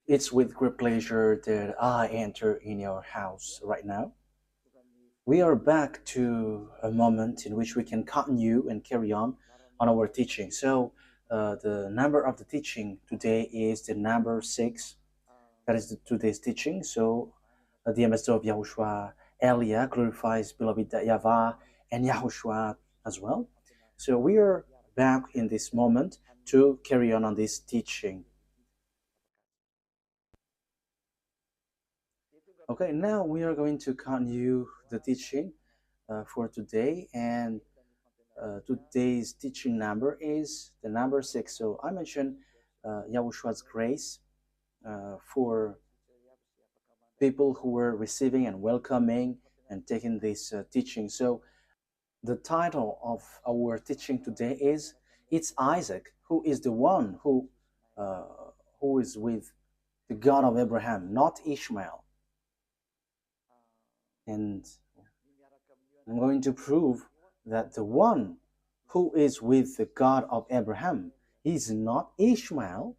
It's with great pleasure that I enter in your house right now. We are back to a moment in which we can continue and carry on our teaching. So, the number of the teaching today is the number 6. That is today's teaching. So, the ambassador of Yahushua, Elia, glorifies beloved YAHVAH and YAHOSHUAH as well. So, we are back in this moment to carry on this teaching. Okay, now we are going to continue the teaching for today, and today's teaching number is the number 6. So I mentioned Yahushua's grace for people who were receiving and welcoming and taking this teaching. So the title of our teaching today is "It's Isaac who is the one who is with the God of Abraham, not Ishmael." And I'm going to prove that the one who is with the God of Abraham is not Ishmael,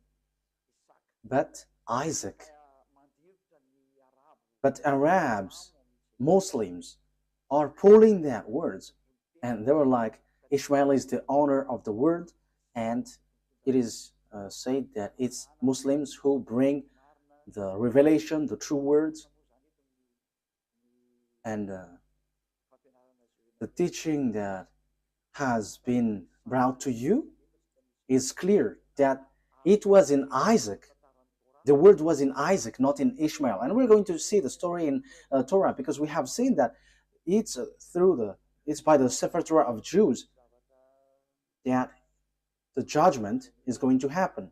but Isaac. But Arabs, Muslims, are pulling that words, and they were like, Ishmael is the owner of the word, and it is said that it's Muslims who bring the revelation, the true words, and the teaching that has been brought to you is clear that it was in Isaac. The word was in Isaac, not in Ishmael. And we're going to see the story in Torah, because we have seen that it's it's by the Sefer Torah of Jews that the judgment is going to happen.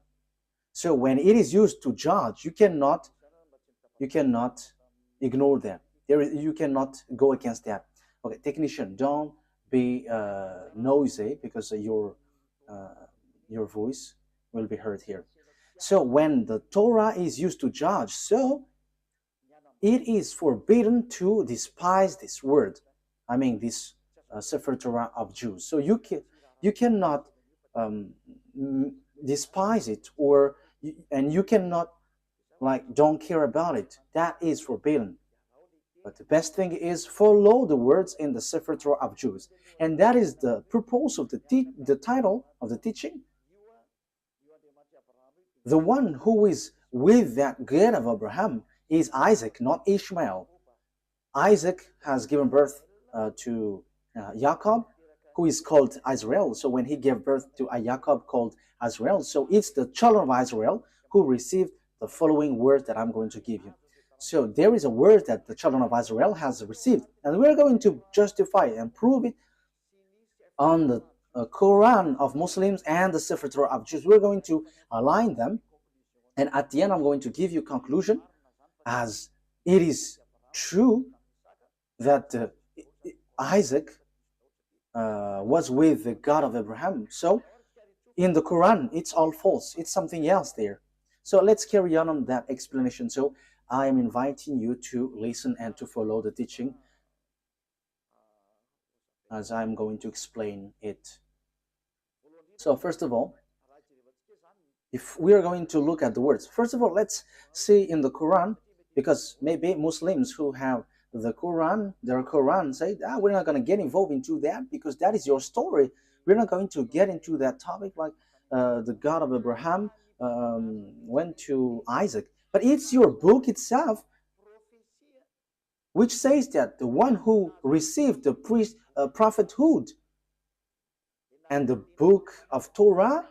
So when it is used to judge, you cannot ignore that. You cannot go against that. Okay, technician, don't be noisy, because your voice will be heard here. So when the Torah is used to judge, so it is forbidden to despise this word. I mean, this Sefer Torah of Jews. So you cannot despise it, and you cannot don't care about it. That is forbidden. But the best thing is follow the words in the Sefer Torah of Jews, and that is the purpose of the title of the teaching. The one who is with that God of Abraham is Isaac, not Ishmael. Isaac has given birth to Jacob, who is called Israel. So when he gave birth to a Jacob called Israel, so it's the children of Israel who received the following word that I'm going to give you. So there is a word that the children of Israel has received, and we're going to justify and prove it on the Quran of Muslims and the Sefer Torah of Jews. We're going to align them, and at the end I'm going to give you conclusion, as it is true that Isaac was with the God of Abraham. So in the Quran it's all false, it's something else there. So let's carry on that explanation. So I am inviting you to listen and to follow the teaching as I'm going to explain it. So first of all, if we are going to look at the words, first of all, let's see in the Quran, because maybe Muslims who have the Quran, their Quran, say, we're not going to get involved into that, because that is your story. We're not going to get into that topic, like the God of Abraham went to Isaac. But it's your book itself which says that the one who received the prophethood and the book of Torah,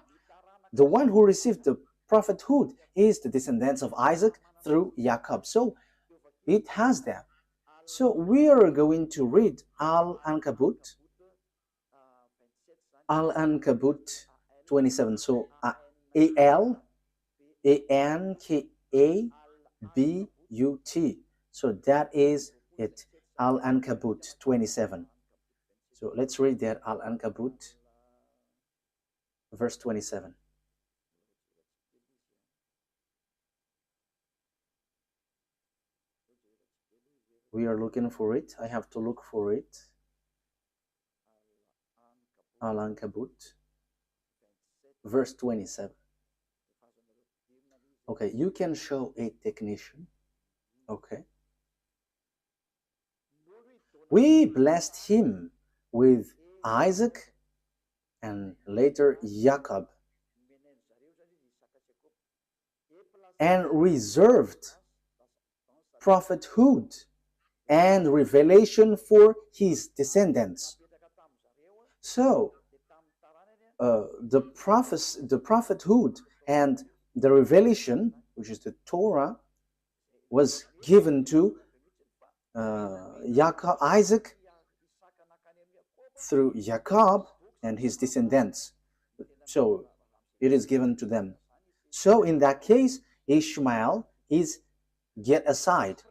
the one who received the prophethood is the descendants of Isaac through Jacob. So it has that. So we are going to read Al-Ankabut 27. So Al-Ankabut. So that is it, Al-Ankabut 27. So let's read that, Al-Ankabut verse 27. We are looking for it. I have to look for it. Al-Ankabut verse 27. Okay, you can show a technician. Okay. We blessed him with Isaac and later Jacob, and reserved prophethood and revelation for his descendants. So the prophethood and the revelation, which is the Torah, was given to Isaac through Jacob and his descendants. So it is given to them. So in that case, Ishmael is get aside,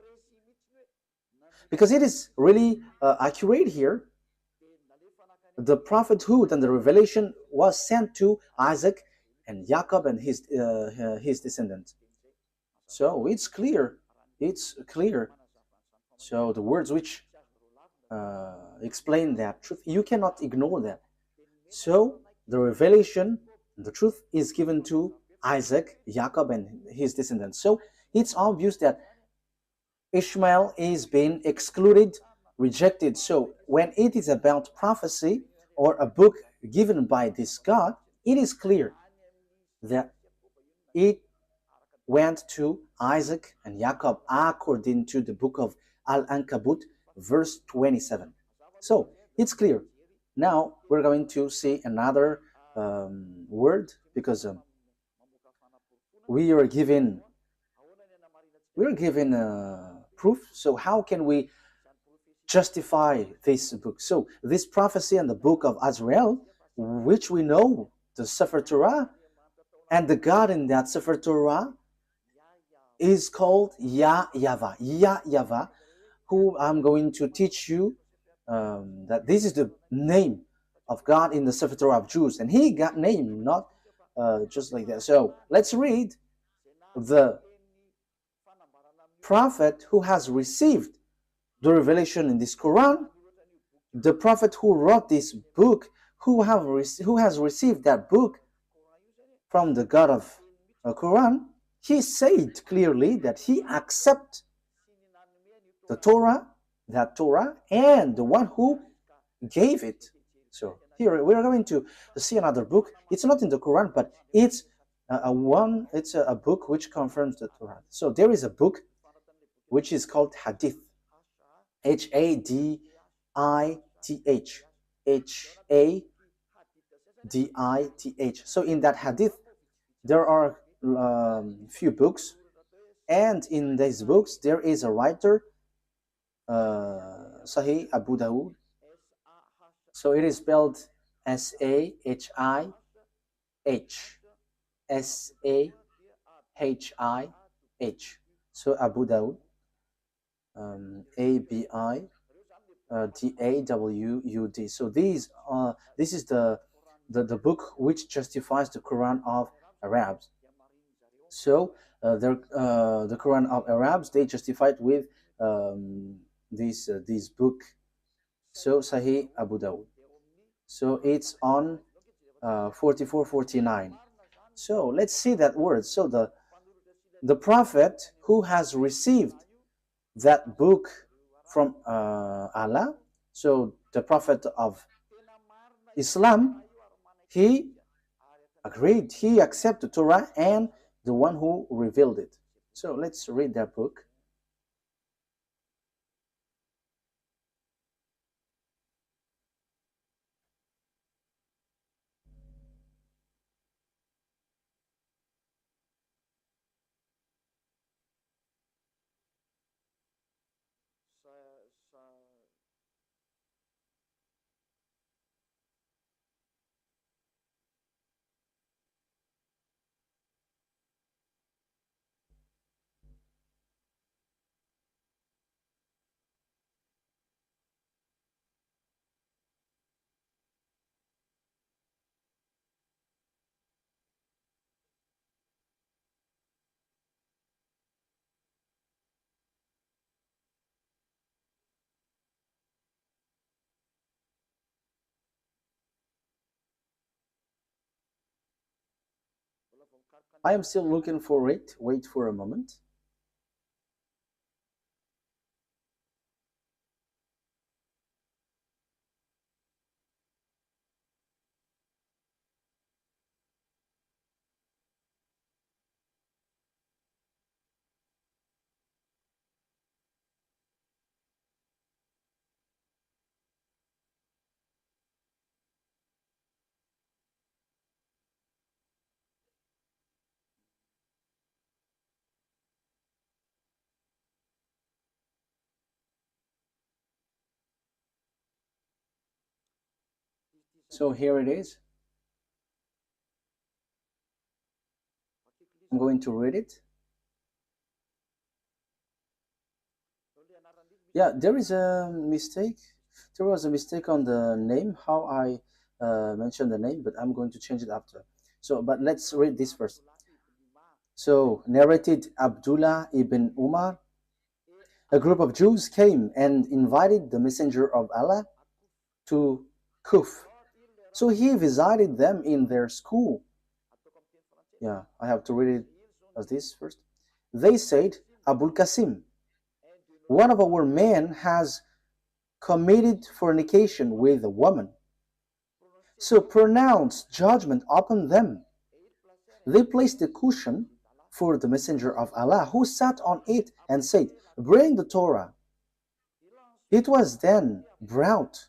because it is really accurate here. The prophethood and the revelation was sent to Isaac and Jacob and his descendants. So it's clear. It's clear. So the words which explain that truth, you cannot ignore that. So the revelation, the truth is given to Isaac, Jacob, and his descendants. So it's obvious that Ishmael is being excluded, rejected. So when it is about prophecy or a book given by this God, it is clear that it went to Isaac and Jacob according to the book of Al-Ankabut, verse 27. So it's clear. Now we're going to see another word, because we are given proof. So how can we justify this book? So this prophecy and the book of Azrael, which we know, the Sefer Torah, and the God in that Sefer Torah is called YAHVAH. YAHVAH, who I'm going to teach you that this is the name of God in the Sefer Torah of Jews, and he got named not just like that. So let's read the prophet who has received the revelation in this Quran, the prophet who wrote this book, who has received that book from the God of the Quran. He said clearly that he accepts the Torah, that Torah, and the one who gave it. So here we are going to see another book. It's not in the Quran, but it's a book which confirms the Torah. So there is a book which is called Hadith, Hadith, Hadith. So in that Hadith, there are few books, and in these books there is a writer, Sahih Abu Dawud. So it is spelled Sahih, Sahih. So Abu Dawud, Abidawud. So this is the book which justifies the Quran of Arabs. So the Quran of Arabs, they justified with this book. So Sahih Abu Dawud. So it's on 4449. So let's see that word. So the prophet who has received that book from Allah, so the prophet of Islam, he agreed, he accepted Torah and the one who revealed it. So let's read that book. I am still looking for it. Wait for a moment. So here it is. I'm going to read it. Yeah, there is a mistake. There was a mistake on the name, how I mentioned the name, but I'm going to change it after. So, but let's read this first. So, narrated Abdullah ibn Umar, a group of Jews came and invited the Messenger of Allah to Kuf. So he visited them in their school. Yeah, I have to read it as this first. They said, Abul Qasim, one of our men has committed fornication with a woman. So pronounce judgment upon them. They placed a cushion for the Messenger of Allah, who sat on it and said, bring the Torah. It was then brought.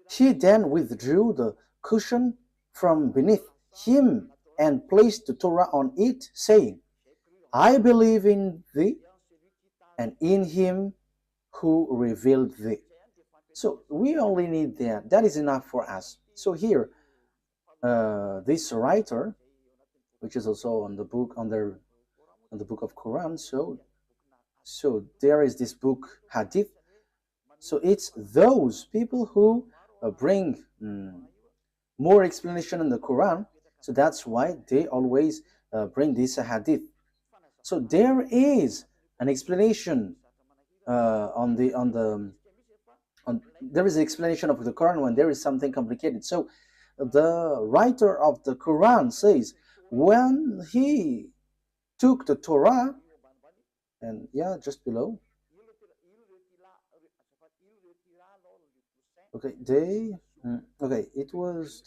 He then withdrew the cushion from beneath him and placed the Torah on it, saying, I believe in thee and in him who revealed thee. So we only need that. That is enough for us. So here, this writer, which is also on the book on the book of Quran. So there is this book Hadith. So it's those people who bring more explanation in the Quran. So that's why they always bring this Hadith. So there is an explanation there is an explanation of the Quran when there is something complicated. So the writer of the Quran says when he took the Torah, and yeah, just below. Okay, it was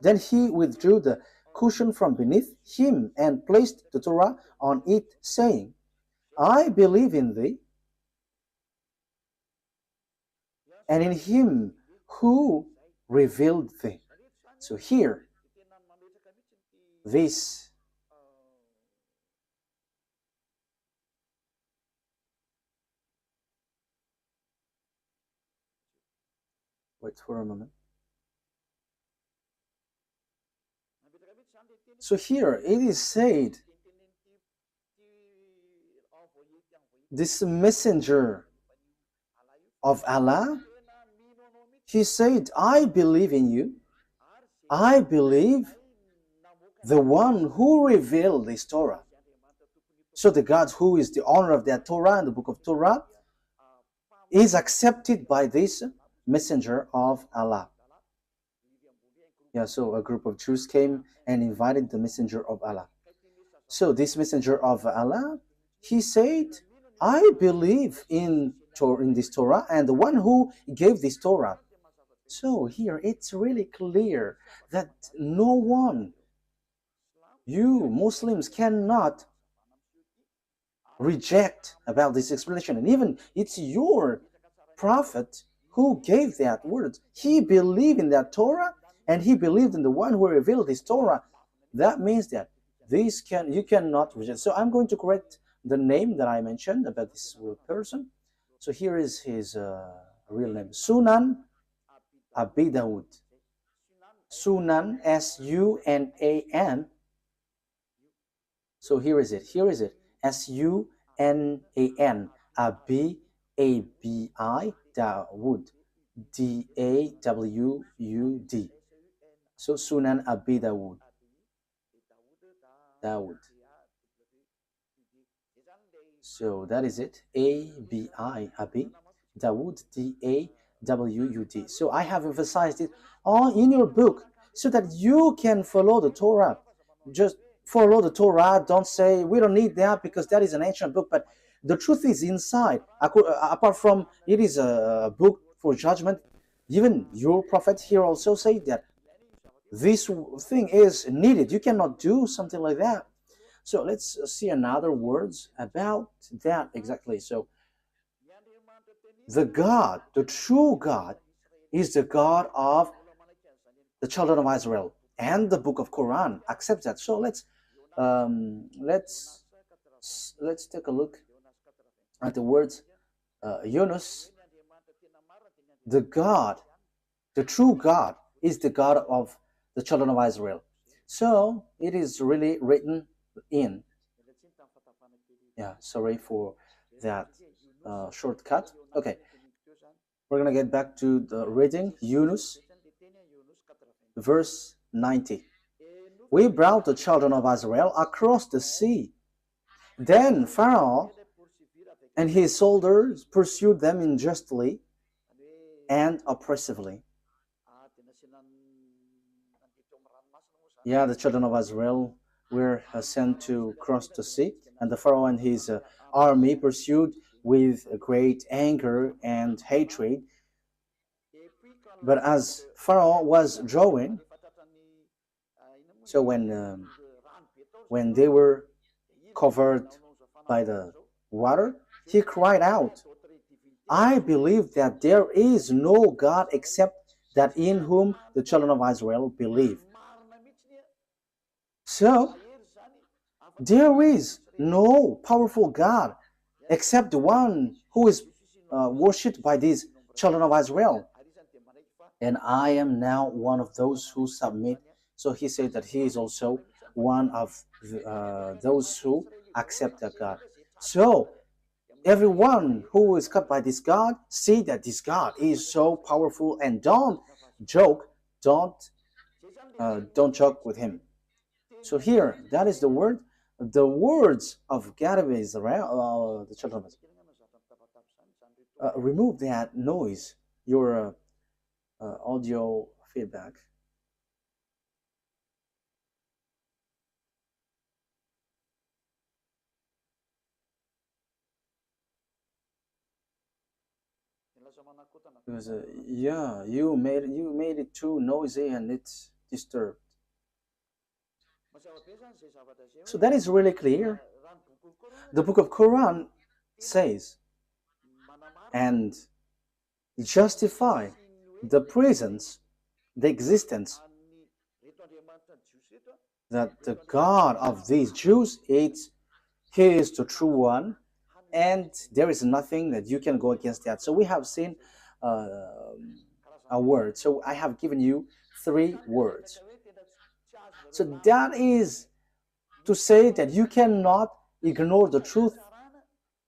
then he withdrew the cushion from beneath him and placed the Torah on it, saying, I believe in thee and in him who revealed thee. So here, this wait for a moment. So here it is said, this messenger of Allah, he said, I believe in you. I believe the one who revealed this Torah. So the God who is the owner of that Torah and the book of Torah is accepted by this messenger of Allah. Yeah, so a group of Jews came and invited the messenger of Allah. So this messenger of Allah, he said, I believe in this Torah and the one who gave this Torah. So here it's really clear that no one, you Muslims, cannot reject about this explanation. And even it's your prophet who gave that word. He believed in that Torah and he believed in the one who revealed this Torah. That means that you cannot reject. So I'm going to correct the name that I mentioned about this person. So here is his real name, Sunan Abi Dawud. Sunan, S-U-N-A-N. So here is it. S-U-N-A-N. Abi, A-B-I, Dawud. D-A-W-U-D. So Sunan Abi Dawud. So that is it. A-B-I, Abi, Dawud, D-A-W-U-D. So I have emphasized it all in your book so that you can follow the Torah. just follow the Torah. Don't say we don't need that because that is an ancient book. But the truth is inside. Apart from it is a book for judgment, even your prophet here also say that this thing is needed. You cannot do something like that. So let's see another words about that exactly. So the God, the true God, is the God of the children of Israel, and the book of Quran accepts that. So let's take a look at the words Yunus. The God, the true God, is the God of the children of Israel. So it is really written in. Yeah, sorry for that shortcut. Okay, we're gonna get back to the reading. Yunus, verse 90. We brought the children of Israel across the sea. Then Pharaoh and his soldiers pursued them unjustly and oppressively. Yeah, the children of Israel were sent to cross the sea, and the Pharaoh and his army pursued with great anger and hatred. But as Pharaoh was drawing, so when they were covered by the water, he cried out, I believe that there is no God except that in whom the children of Israel believe. So there is no powerful God except the one who is worshipped by these children of Israel. And I am now one of those who submit. So he said that he is also one of those who accept that God. So everyone who is cut by this God, see that this God is so powerful, and don't joke, don't joke with him. So here, that is the word, the words of God of Israel, the children of Israel. Remove that noise, your audio feedback. Because yeah, you made it too noisy and it's disturbed. So that is really clear. The book of Quran says and justify the presence, the existence that the God of these Jews is, he is the true one, and there is nothing that you can go against that. So we have seen a word. So I have given you 3 words. So that is to say that you cannot ignore the truth,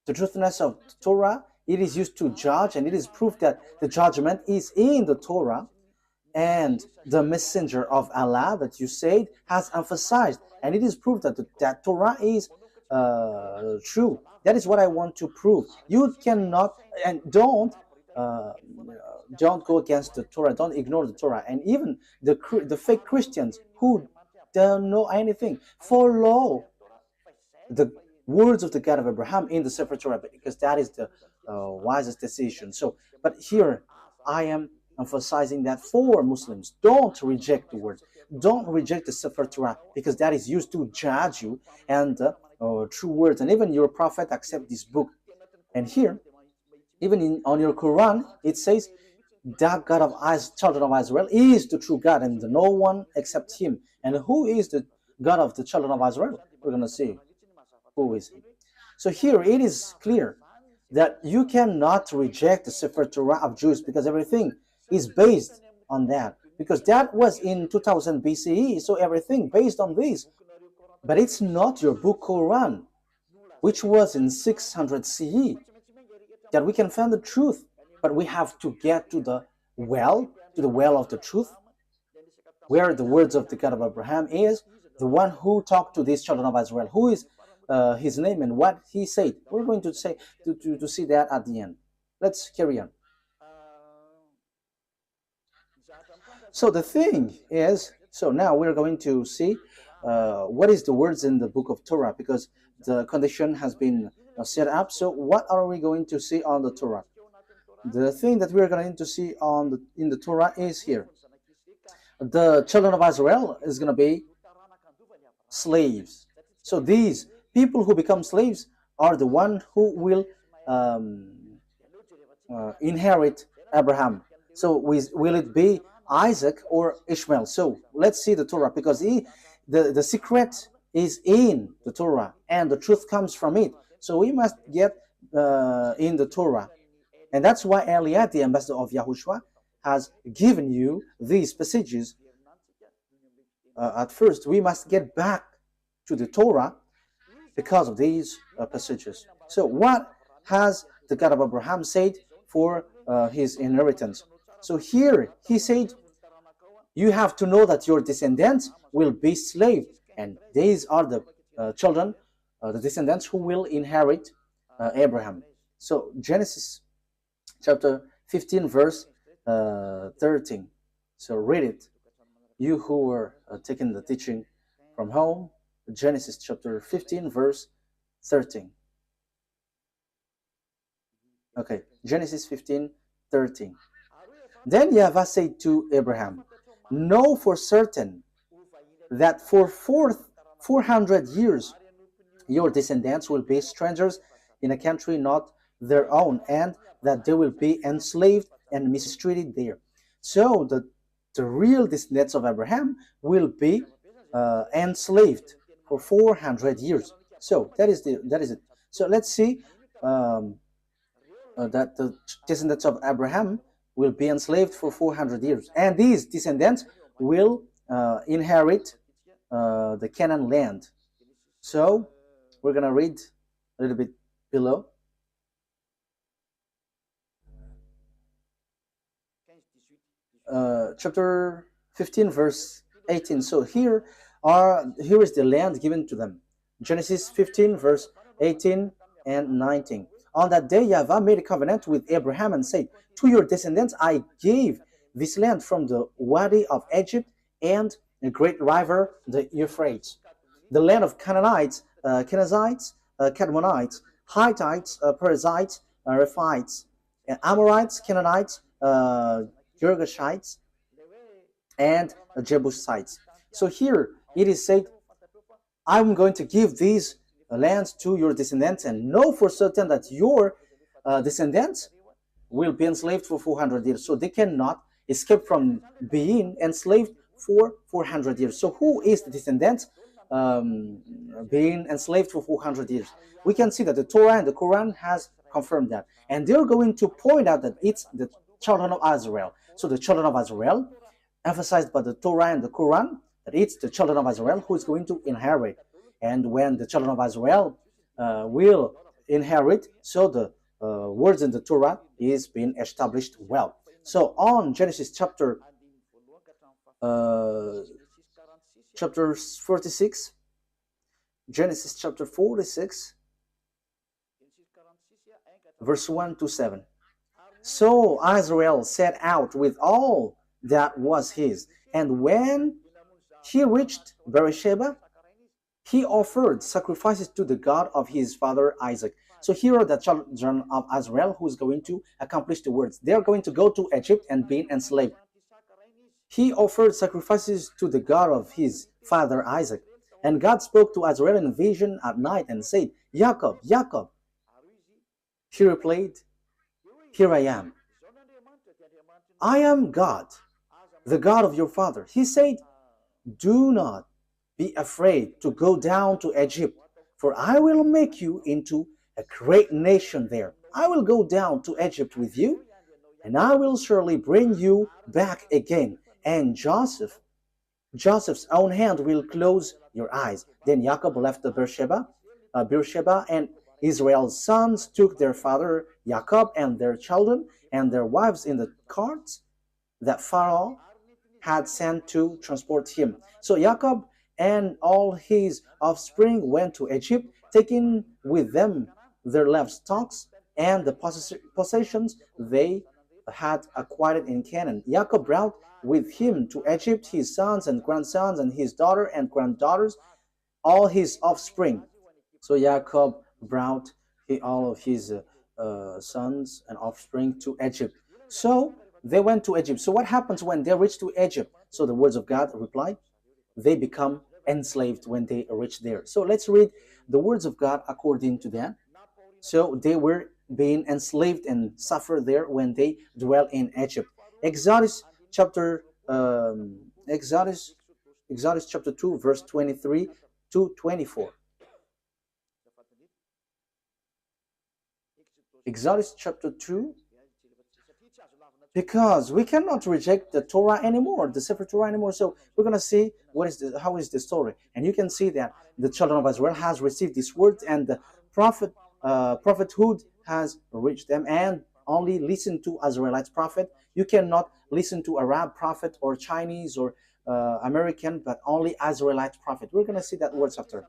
the truthness of the Torah. It is used to judge, and it is proof that the judgment is in the Torah. And the messenger of Allah that you said has emphasized, and it is proof that that Torah is true. That is what I want to prove. You cannot, and don't go against the Torah. Don't ignore the Torah. And even the fake Christians who don't know anything follow the words of the God of Abraham in the Sefer Torah, because that is the wisest decision. So, but here I am emphasizing that for Muslims, don't reject the word, don't reject the Sefer Torah, because that is used to judge you, and true words, and even your prophet accept this book. And here, even on your Quran, it says that God of children of Israel is the true God, and no one except him. And who is the God of the children of Israel? We're going to see who is he. So here it is clear that you cannot reject the Sefer Torah of Jews, because everything is based on that, because that was in 2000 BCE, so everything based on this. But it's not your book Quran, which was in 600 CE, that we can find the truth. But we have to get to the well of the truth, where the words of the God of Abraham is, the one who talked to these children of Israel, who is his name and what he said. We're going to say to see that at the end. Let's carry on. So the thing is, so now we're going to see what is the words in the book of Torah, because the condition has been set up. So what are we going to see on the Torah? The thing that we're going to see in the Torah is here. The children of Israel is going to be slaves. So these people who become slaves are the one who will inherit Abraham. So will it be Isaac or Ishmael? So let's see the Torah, because the secret is in the Torah and the truth comes from it. So we must get in the Torah. And that's why Eliad, the ambassador of Yahushua, has given you these passages. At first, we must get back to the Torah because of these passages. So what has the God of Abraham said for his inheritance? So here he said, you have to know that your descendants will be slaves, and these are the children, the descendants who will inherit Abraham. So Genesis chapter 15 verse 13. So read it, you who are taking the teaching from home. Genesis chapter 15 verse 13. Okay, Genesis 15 13. Then YAHVAH said to Abraham, know for certain that for 400 years your descendants will be strangers in a country not their own, and that they will be enslaved and mistreated there. So the real descendants of Abraham will be enslaved for 400 years. So that is it. So let's see that the descendants of Abraham will be enslaved for 400 years, and these descendants will inherit the Canaan land. So we're gonna read a little bit below. Chapter 15 verse 18. So here is the land given to them. Genesis 15 verse 18 and 19. On that day YAHVAH made a covenant with Abraham and said, to your descendants I gave this land from the Wadi of Egypt and the great river, the Euphrates, the land of Canaanites, Kenizzites, Cadmonites, Hittites, Perizzites, Rephites, Amorites, Canaanites, Girgashites, and Jebusites. So here it is said, I'm going to give these lands to your descendants, and know for certain that your descendants will be enslaved for 400 years. So they cannot escape from being enslaved for 400 years. So who is the descendants being enslaved for 400 years? We can see that the Torah and the Quran has confirmed that. And they're going to point out that it's the children of Israel. So the children of Israel, emphasized by the Torah and the Quran, that it's the children of Israel who is going to inherit. And when the children of Israel will inherit, so the words in the Torah is being established well. So on Genesis chapter 46, Genesis chapter 46, verse 1 to 7. So Israel set out with all that was his, and when he reached Beersheba, he offered sacrifices to the God of his father Isaac. So here are the children of Israel who is going to accomplish the words. They are going to go to Egypt and be enslaved. He offered sacrifices to the God of his father Isaac. And God spoke to Israel in a vision at night and said, Jacob, Jacob. He replied, here I am. I am God, the God of your father. He said, do not be afraid to go down to Egypt, for I will make you into a great nation there. I will go down to Egypt with you, and I will surely bring you back again. And Joseph's own hand will close your eyes. Then Jacob left the Beersheba, and Israel's sons took their father Jacob and their children and their wives in the carts that Pharaoh had sent to transport him. So Jacob and all his offspring went to Egypt, taking with them their livestock and the possessions they had acquired in Canaan. Jacob brought with him to Egypt his sons and grandsons and his daughter and granddaughters, all his offspring. So Jacob brought all of his sons and offspring to Egypt. So they went to Egypt. So what happens when they reach to Egypt? So the words of God reply, they become enslaved when they reach there. So let's read the words of God according to that. So they were being enslaved and suffered there when they dwell in Egypt. Exodus chapter Exodus chapter 2 verse 23 to 24. Exodus chapter 2, because we cannot reject the Torah anymore, the Sefer Torah anymore. So we're going to see how is the story. And you can see that the children of Israel has received this word, and the prophethood has reached them, and only listen to Israelite prophet. You cannot listen to Arab prophet or Chinese or American, but only Israelite prophet. We're going to see that words after.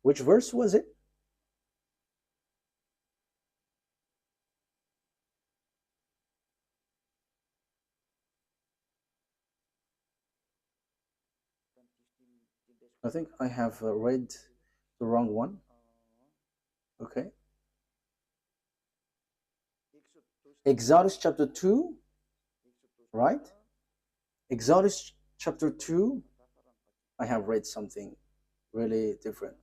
Which verse was it? I think I have read the wrong one. Okay. Exodus chapter 2, right? Exodus chapter 2, I have read something really different.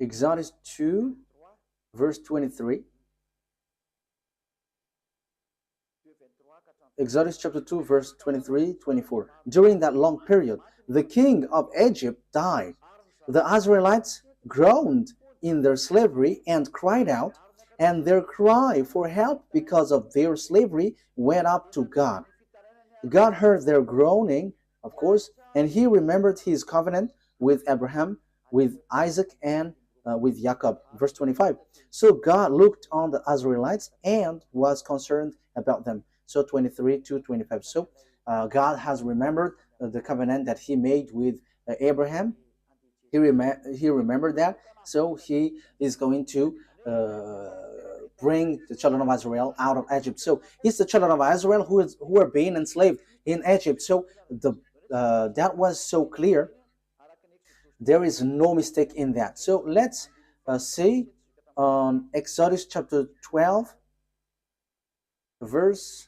Exodus 2, verse 23. Exodus chapter 2, verse 23, 24. During that long period, the king of Egypt died. The Israelites groaned in their slavery and cried out, and their cry for help because of their slavery went up to God. God heard their groaning, of course, and he remembered his covenant with Abraham, with Isaac, and with Jacob. Verse 25. So God looked on the Israelites and was concerned about them. So 23 to 25. So God has remembered the covenant that he made with Abraham. He remembered that. So he is going to bring the children of Israel out of Egypt. So it's the children of Israel who are being enslaved in Egypt. So that was so clear. There is no mistake in that. So let's see on Exodus chapter 12, verse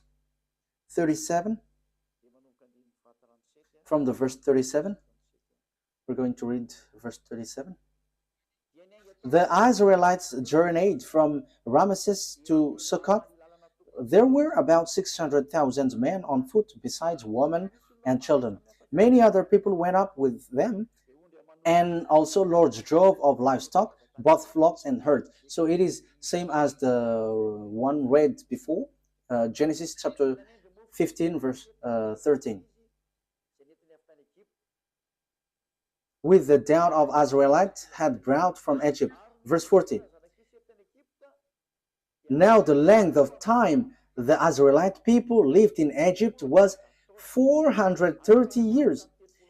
37. From the verse 37, we're going to read verse 37. The Israelites journeyed from Ramesses to Succoth. There were about 600,000 men on foot, besides women and children. Many other people went up with them, and also large drove of livestock, both flocks and herds. So it is same as the one read before, Genesis chapter 15, verse 13. With the doubt of Israelites had brought from Egypt. Verse 40. Now the length of time the Israelite people lived in Egypt was 430 years.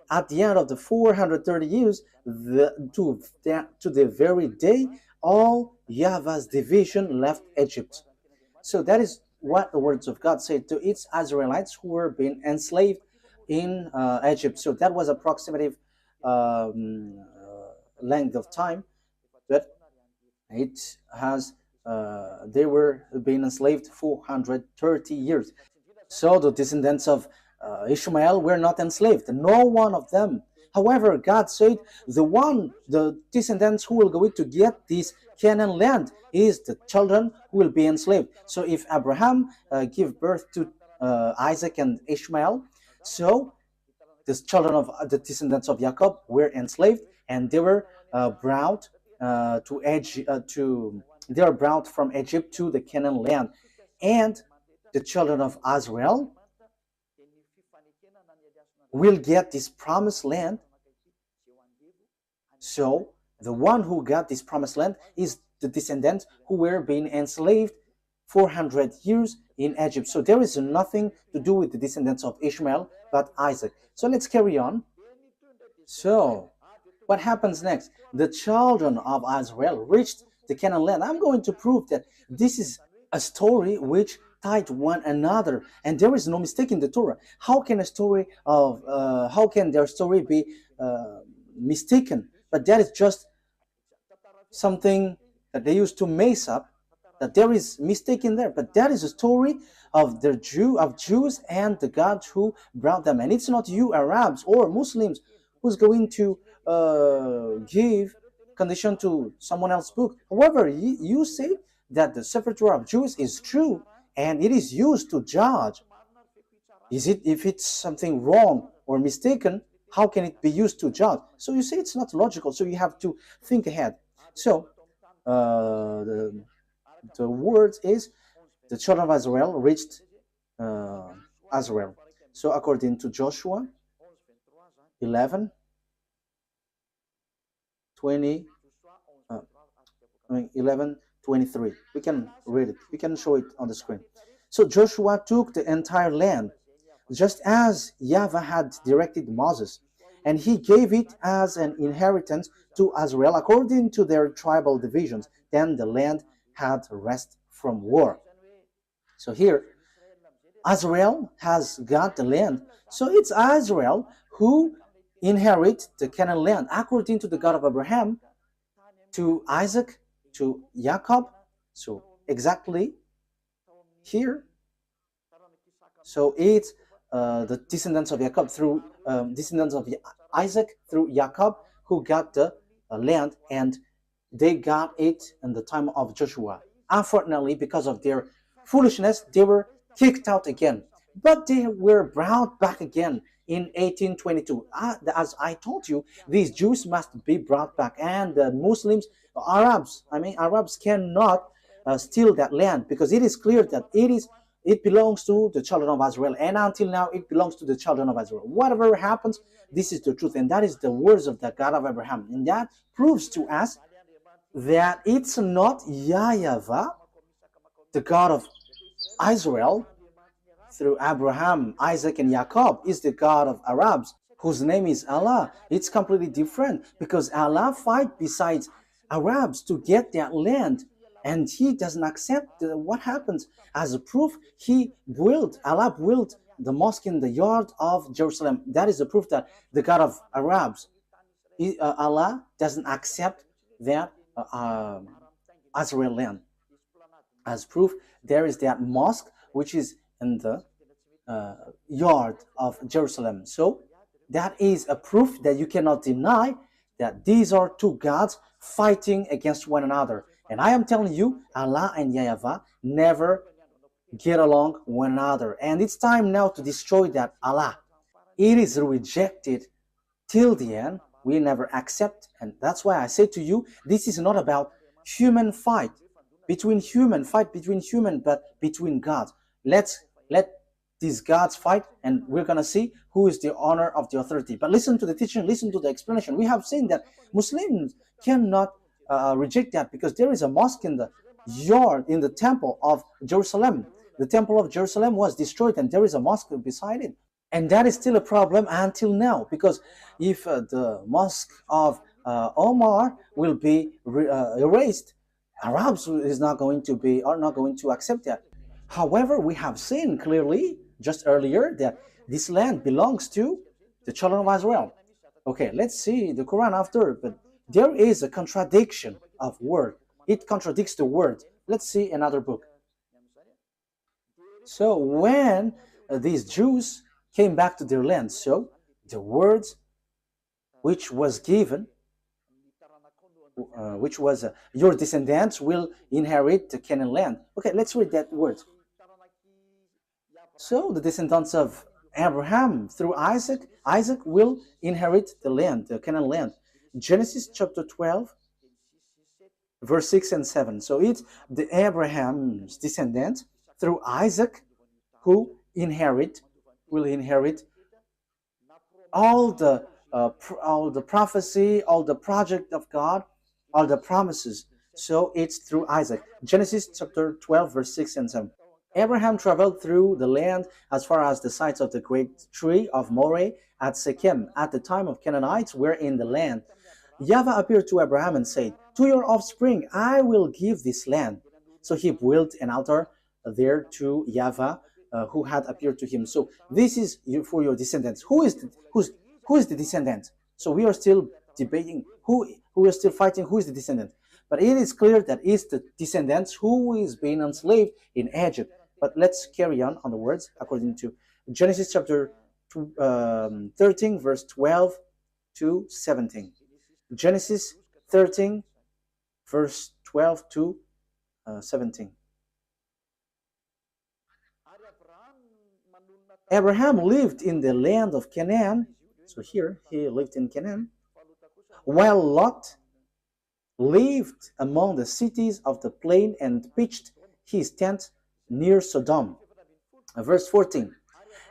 At the end of the 430 years, to the very day, all YAHVAH's division left Egypt. So that is what the words of God said to its Israelites who were being enslaved in Egypt. So that was approximative length of time, but it has they were being enslaved 430 years. So the descendants of Ishmael were not enslaved, no one of them. However, God said the descendants who will go to get this Canaan land is the children who will be enslaved. So if Abraham give birth to Isaac and Ishmael, so the children of the descendants of Jacob were enslaved, and they were brought they are brought from Egypt to the Canaan land, and the children of Israel will get this promised land. So the one who got this promised land is the descendants who were being enslaved 400 years in Egypt. So there is nothing to do with the descendants of Ishmael but Isaac. So let's carry on. So What happens next? The children of Israel reached the Canaan land. I'm going to prove that this is a story which tied one another, and there is no mistake in the Torah. How can their story be mistaken? But that is just something that they used to mess up, that there is mistake in there. But that is a story of Jews and the God who brought them. And it's not you Arabs or Muslims who's going to give condition to someone else's book. However, you say that the Sefer Torah of Jews is true and it is used to judge. If it's something wrong or mistaken, how can it be used to judge? So you say it's not logical, so you have to think ahead. So the word is the children of Israel reached Israel. So according to Joshua 11, 23. We can read it. We can show it on the screen. So Joshua took the entire land, just as YAHVAH had directed Moses, and he gave it as an inheritance to Israel according to their tribal divisions. Then the land had rest from war. So here, Israel has got the land. So it's Israel who inherit the Canaan land according to the God of Abraham, to Isaac, to Jacob. So exactly here. So it's the descendants of Jacob through descendants of Isaac through Jacob who got the land, and they got it in the time of Joshua. Unfortunately, because of their foolishness, they were kicked out again. But they were brought back again in 1822. As I told you, these Jews must be brought back, and the Muslims, Arabs cannot steal that land, because it is clear that it belongs to the children of Israel, and until now it belongs to the children of Israel. Whatever happens, this is the truth, and that is the words of the God of Abraham. And that proves to us that it's not YAHVAH, the God of Israel, through Abraham, Isaac, and Jacob, is the God of Arabs, whose name is Allah. It's completely different, because Allah fight besides Arabs to get that land, and he doesn't accept what happens. As a proof, Allah built the mosque in the yard of Jerusalem. That is the proof that the God of Arabs, Allah doesn't accept that Israel land. As proof, there is that mosque which is in the yard of Jerusalem. So that is a proof that you cannot deny that these are two gods fighting against one another. And I am telling you, Allah and YAHVAH never get along one another. And it's time now to destroy that Allah. It is rejected till the end. We never accept. And that's why I say to you, this is not about human fight between human, but between gods. Let these gods fight, and we're going to see who is the honor of the authority. But listen to the teaching, listen to the explanation. We have seen that Muslims cannot reject that, because there is a mosque in the yard, in the temple of Jerusalem. The temple of Jerusalem was destroyed, and there is a mosque beside it. And that is still a problem until now, because if the mosque of Omar will be erased, Arabs are not going to accept that. However, we have seen clearly just earlier that this land belongs to the children of Israel. Okay, let's see the Quran after, but there is a contradiction of word. It contradicts the word. Let's see another book. So when these Jews came back to their land, so the words which was given, which was your descendants will inherit the Canaan land. Okay, let's read that word. So the descendants of Abraham through Isaac will inherit the land, the Canaan land. Genesis chapter 12, verse 6 and 7. So it's the Abraham's descendants through Isaac who will inherit all the prophecy, all the project of God, all the promises. So it's through Isaac. Genesis chapter 12, verse 6 and 7. Abraham traveled through the land as far as the sites of the great tree of Moreh at Shechem. At the time of Canaanites were in the land. YAHVAH appeared to Abraham and said, "To your offspring I will give this land." So he built an altar there to YAHVAH, who had appeared to him. So this is for your descendants. Who is the descendant? So we are still debating who is still fighting who is the descendant. But it is clear that it's the descendants who is being enslaved in Egypt. But let's carry on the words according to Genesis chapter 13, verse 12 to 17. Genesis 13, verse 12 to 17. Abraham lived in the land of Canaan. So here he lived in Canaan, while Lot lived among the cities of the plain and pitched his tent near Sodom. Verse 14.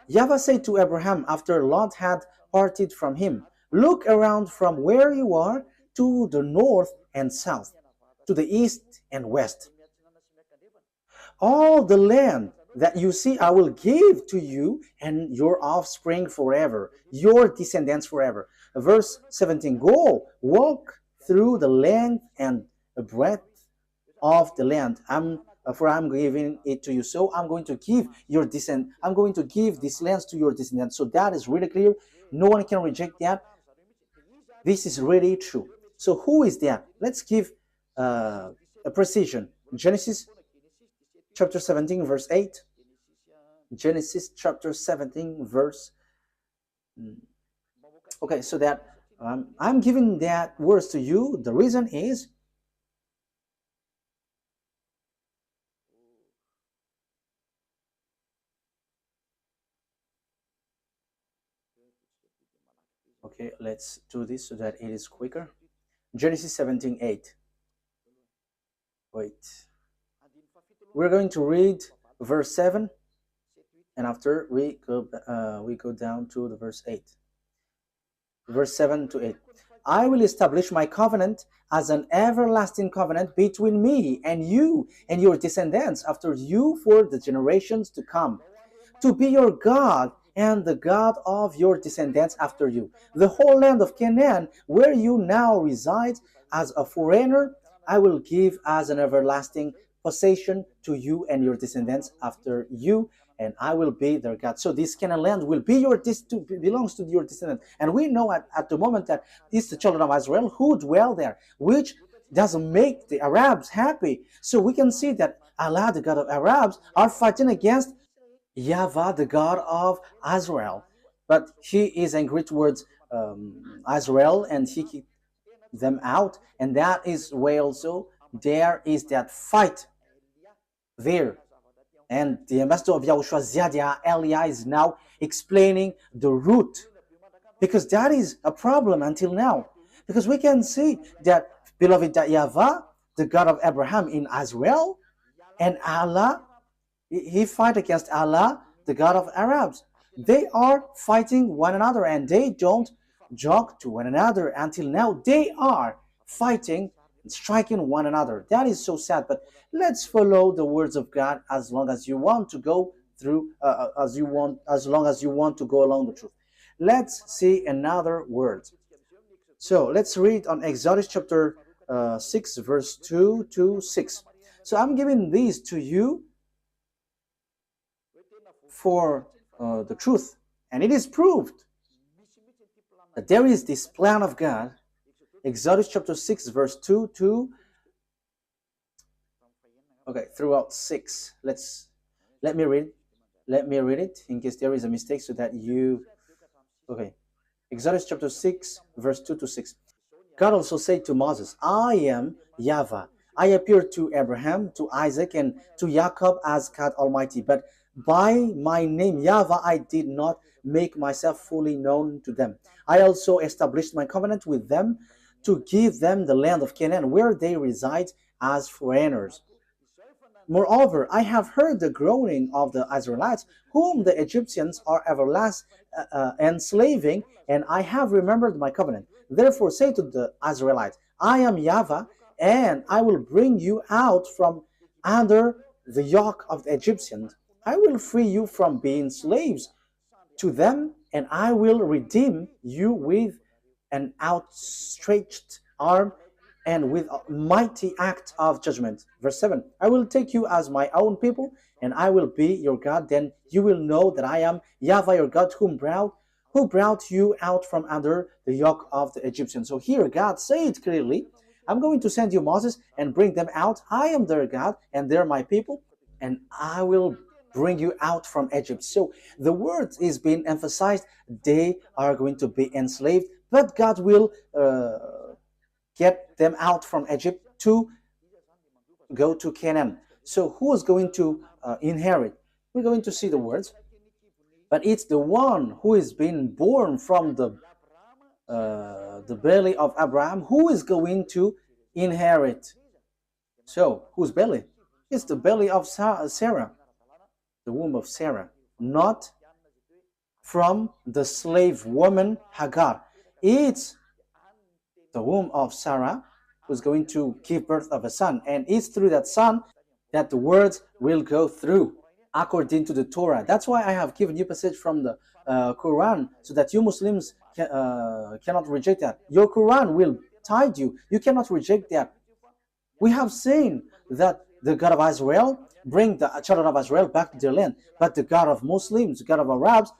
YAHVAH said to Abraham after Lot had parted from him, "Look around from where you are to the north and south, to the east and west. All the land that you see I will give to you and your offspring forever, your descendants forever." Verse 17, "Go, walk through the length and the breadth of the land. For I'm giving it to you. So I'm going to give I'm going to give these lands to your descendants." So that is really clear. No one can reject that. This is really true. So who is that? Let's give a precision. Genesis chapter 17, verse 8. Genesis chapter 17, verse. Okay, so that I'm giving that verse to you. The reason is okay, let's do this so that it is quicker. Genesis 17, 8. Wait. We're going to read verse 7, and after we go down to the verse 8. Verse 7 to 8. "I will establish my covenant as an everlasting covenant between me and you and your descendants after you for the generations to come, to be your God and the God of your descendants after you. The whole land of Canaan, where you now reside as a foreigner, I will give as an everlasting possession to you and your descendants after you, and I will be their God." So this Canaan land will be belongs to your descendants. And we know at the moment that it's the children of Israel who dwell there, which doesn't make the Arabs happy. So we can see that Allah, the God of Arabs, are fighting against YAHVAH, the God of Israel. But he is angry towards Israel, and he kicked them out. And that is why also there is that fight there. And the ambassador of YAHOSHUAH, Ziadia Elia, is now explaining the root, because that is a problem until now. Because we can see that, beloved, that YAHVAH, the God of Abraham in Israel, and Allah, he fight against Allah, the God of Arabs. They are fighting one another, and they don't joke to one another until now. They are fighting, striking one another. That is so sad. But let's follow the words of God as long as you want to go through, as long as you want to go along the truth. Let's see another word. So let's read on Exodus chapter 6, verse 2 to 6. So I'm giving these to you for the truth, and it is proved that there is this plan of God. Exodus chapter 6, verse 2 to throughout 6. Let me read it in case there is a mistake, so that you Exodus chapter 6, verse 2 to 6. God also said to Moses, "I am YAHVAH. I appeared to Abraham, to Isaac, and to Jacob as God Almighty, but by my name YAHVAH I did not make myself fully known to them. I also established my covenant with them to give them the land of Canaan, where they reside as foreigners. Moreover, I have heard the groaning of the Israelites, whom the Egyptians are enslaving, and I have remembered my covenant. Therefore say to the Israelites, I am YAHVAH, and I will bring you out from under the yoke of the Egyptians. I will free you from being slaves to them, and I will redeem you with an outstretched arm and with a mighty act of judgment. Verse 7, I will take you as my own people, and I will be your God. Then you will know that I am YAHVAH your God, who brought you out from under the yoke of the Egyptians. So here God said clearly, I'm going to send you Moses and bring them out. I am their God, and they're my people, and I will bring you out from Egypt. So the word is being emphasized. They are going to be enslaved, but God will get them out from Egypt to go to Canaan. So who is going to inherit? We're going to see the words, but it's the one who is being born from the belly of Abraham who is going to inherit. So whose belly? It's the belly of Sarah, the womb of Sarah, not from the slave woman Hagar. It's the womb of Sarah who's going to give birth of a son, and it's through that son that the words will go through according to the Torah. That's why I have given you passage from the Quran, so that you Muslims cannot reject that. Your Quran will tide you. You cannot reject that. We have seen that the God of Israel bring the children of Israel back to their land, but the God of Muslims, the God of Arabs,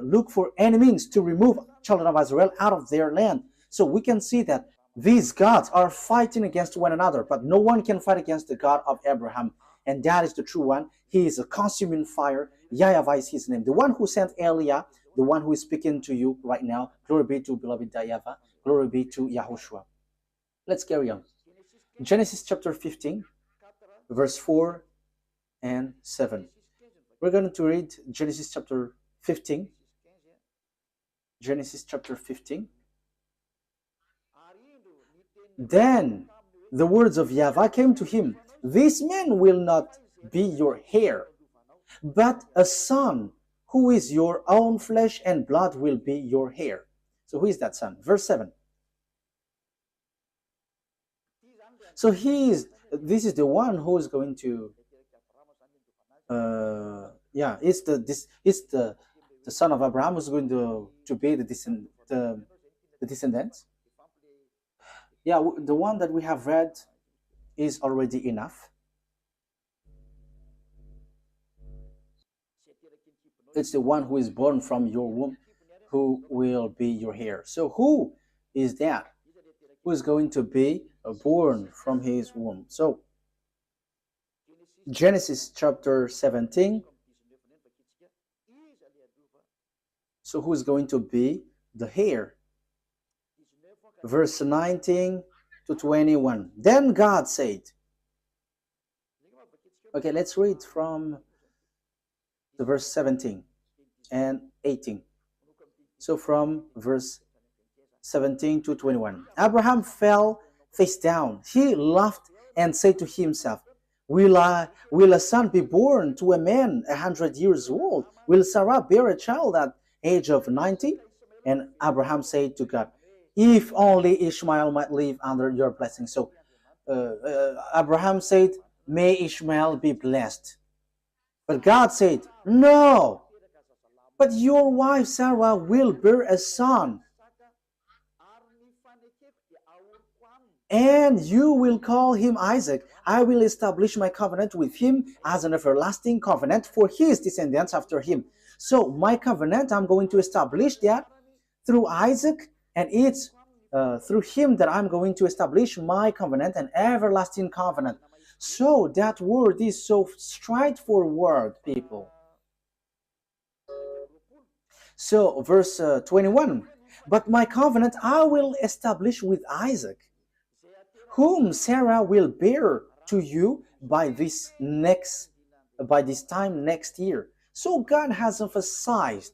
look for any means to remove children of Israel out of their land. So we can see that these gods are fighting against one another, but no one can fight against the God of Abraham. And that is the true one. He is a consuming fire. YAHVAH is his name. The one who sent Elia, the one who is speaking to you right now. Glory be to beloved YAHVAH. Glory be to Yahushua. Let's carry on. Genesis chapter 15, verse 4 and 7. We're going to read Genesis chapter 15. Genesis chapter 15. Then the words of YAHVAH came to him. This man will not be your heir, but a son who is your own flesh and blood will be your heir. So who is that son? Verse 7. So this is the one who is going to it's the son of Abraham who's going to be the descendants. Yeah, the one that we have read is already enough. It's the one who is born from your womb who will be your heir. So who is that? Who is going to be born from his womb? So Genesis chapter 17. So who is going to be the heir? Verse 19 to 21. Then God said, okay, let's read from the verse 17 and 18. So from verse 17 to 21. Abraham fell face down. He laughed and said to himself, Will a son be born to a man 100 years old? Will Sarah bear a child at age of 90? And Abraham said to God, if only Ishmael might live under your blessing. So Abraham said, may Ishmael be blessed. But God said, no, but your wife Sarah will bear a son, and you will call him Isaac. I will establish my covenant with him as an everlasting covenant for his descendants after him. So my covenant, I'm going to establish that through Isaac, and it's through him that I'm going to establish my covenant, an everlasting covenant. So that word is so straightforward, people. So verse 21, but my covenant I will establish with Isaac, whom Sarah will bear to you by this time next year. So God has emphasized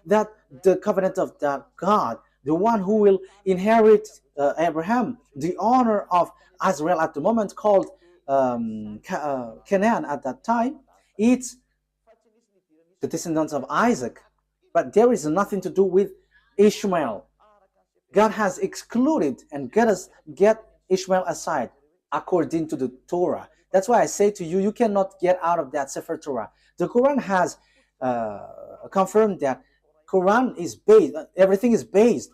that the covenant of that God, the one who will inherit Abraham, the honor of Israel at the moment called Canaan at that time, it's the descendants of Isaac. But there is nothing to do with Ishmael. God has excluded and get Ishmael aside according to the Torah. That's why I say to you, you cannot get out of that Sefer Torah. The Quran has confirmed that Quran is based, everything is based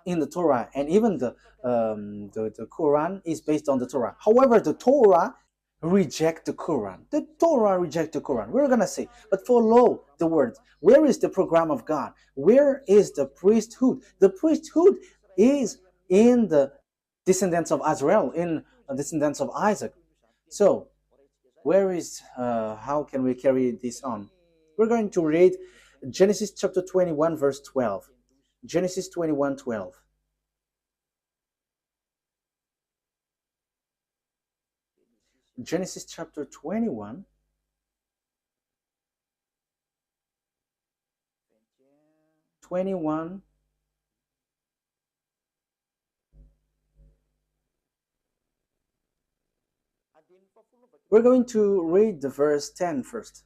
in the Torah, and even the Quran is based on the Torah. However, the Torah reject the Quran. The Torah reject the Quran. We're gonna say, but follow the words. Where is the program of God? Where is the priesthood? The priesthood is in the descendants of Israel, in the descendants of Isaac. So, where is, how can we carry this on? We're going to read Genesis chapter 21, verse 12. Genesis 21, 12. Genesis chapter 21, we're going to read the verse 10 first.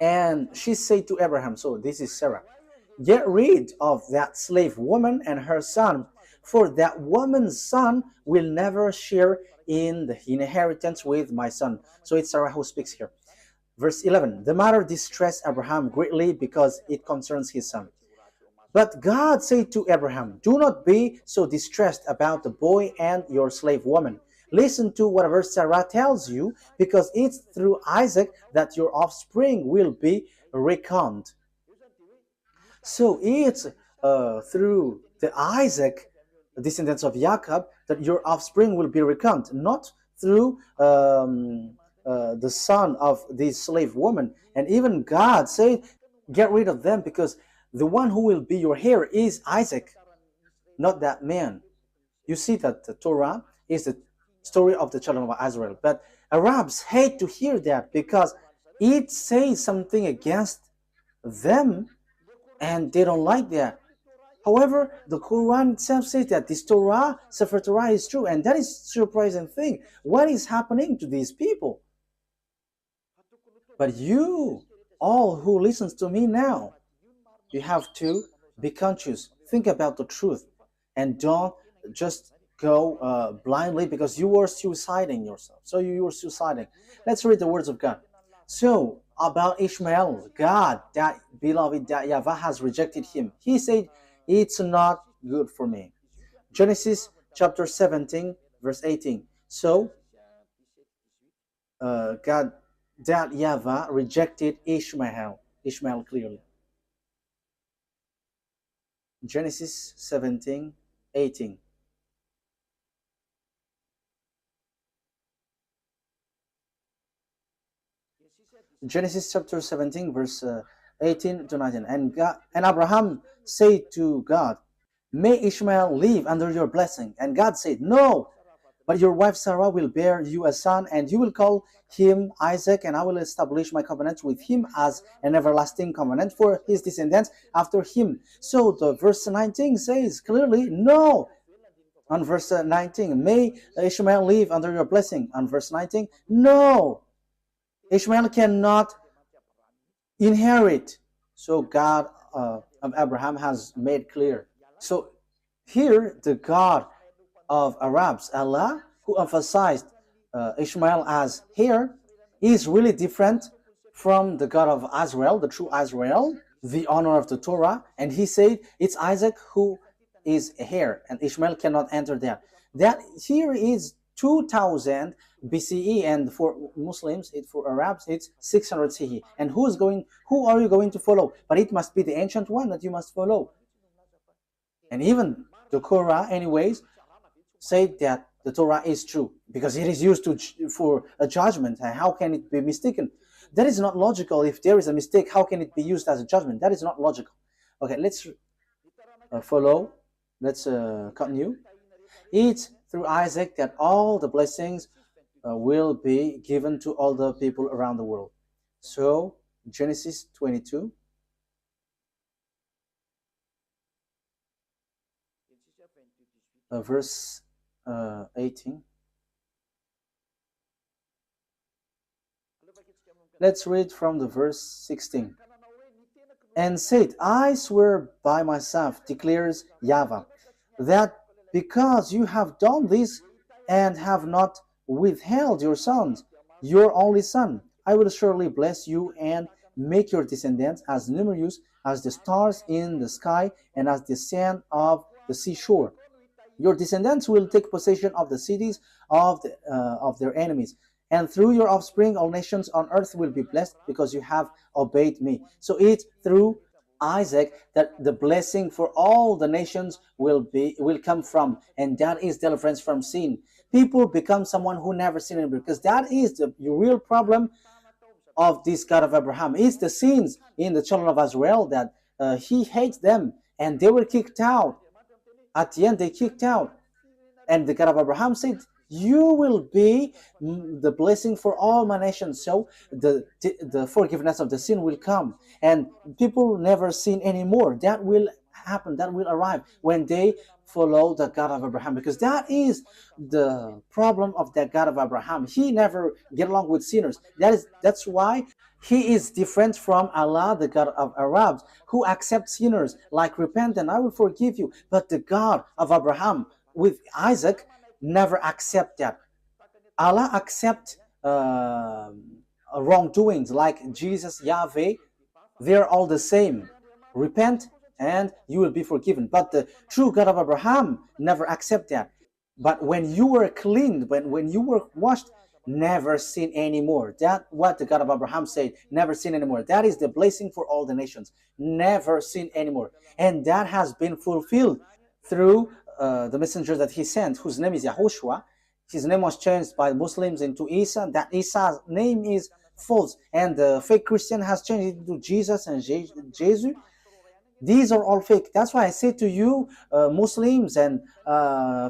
And she said to Abraham, so this is Sarah, get rid of that slave woman and her son, for that woman's son will never share in the inheritance with my son. So it's Sarah who speaks here. Verse 11, the matter distressed Abraham greatly because it concerns his son. But God said to Abraham, do not be so distressed about the boy and your slave woman. Listen to whatever Sarah tells you, because it's through Isaac that your offspring will be reckoned. So it's through the Isaac, the descendants of Jacob, that your offspring will be reckoned, not through the son of this slave woman. And even God said, get rid of them, because the one who will be your heir is Isaac, not that man. You see that the Torah is the story of the children of Israel. But Arabs hate to hear that because it says something against them and they don't like that. However, the Quran itself says that this Torah, Sefer Torah, is true, and that is a surprising thing. What is happening to these people? But you, all who listens to me now, you have to be conscious. Think about the truth, and don't just go blindly, because you are suiciding yourself. So you are suiciding. Let's read the words of God. So about Ishmael, God, that beloved, that YAHVAH has rejected him. He said, it's not good for me. Genesis chapter 17, verse 18. So God, that YAHVAH rejected Ishmael clearly. Genesis 17, 18. Genesis chapter 17, verse 18 to 19. And Abraham said to God, may Ishmael live under your blessing. And God said, no, but your wife Sarah will bear you a son, and you will call him Isaac, and I will establish my covenant with him as an everlasting covenant for his descendants after him. So the verse 19 says clearly, no. On verse 19, may Ishmael live under your blessing. On verse 19, no. Ishmael cannot inherit. So God of Abraham has made clear. So here the God of Arabs, Allah, who emphasized Ishmael as heir, is really different from the God of Israel, the true Israel, the honor of the Torah. And he said it's Isaac who is a heir, and Ishmael cannot enter there. That here is 2000 BCE, and for Muslims, for Arabs, it's 600 CE. And who are you going to follow? But it must be the ancient one that you must follow. And even the Quran, anyways, said that the Torah is true because it is used for a judgment. And how can it be mistaken? That is not logical. If there is a mistake, how can it be used as a judgment? That is not logical. Okay, let's follow. Let's continue. It's through Isaac that all the blessings will be given to all the people around the world. So Genesis 22. Verse 18. Let's read from the verse 16. And said, I swear by myself, declares YAHVAH, that because you have done this and have not withheld your sons, your only son, I will surely bless you and make your descendants as numerous as the stars in the sky and as the sand of the seashore. Your descendants will take possession of the cities of their enemies. And through your offspring, all nations on earth will be blessed because you have obeyed me. So it's through Isaac that the blessing for all the nations will come from, and that is deliverance from sin. People become someone who never sinned anymore, because that is the real problem of this God of Abraham. It's the sins in the children of Israel that he hates them, and they were kicked out. At the end, they kicked out. And the God of Abraham said, you will be the blessing for all my nations. So the forgiveness of the sin will come, and people never sin anymore. That will happen, that will arrive when they follow the God of Abraham, because that is the problem of the God of Abraham. He never get along with sinners. That's why he is different from Allah, the God of Arabs, who accepts sinners, like, repent and I will forgive you. But the God of Abraham with Isaac never accept that. Allah accept wrongdoings, like Jesus, YAHVAH. They're all the same. Repent and you will be forgiven. But the true God of Abraham never accept that. But when you were cleaned, when you were washed, never sin anymore. That's what the God of Abraham said. Never sin anymore. That is the blessing for all the nations. Never sin anymore. And that has been fulfilled through the messenger that he sent, whose name is YAHOSHUAH. His name was changed by Muslims into Isa. That Isa's name is false, and the fake Christian has changed it into Jesus and Jesus. These are all fake. That's why I say to you, Muslims and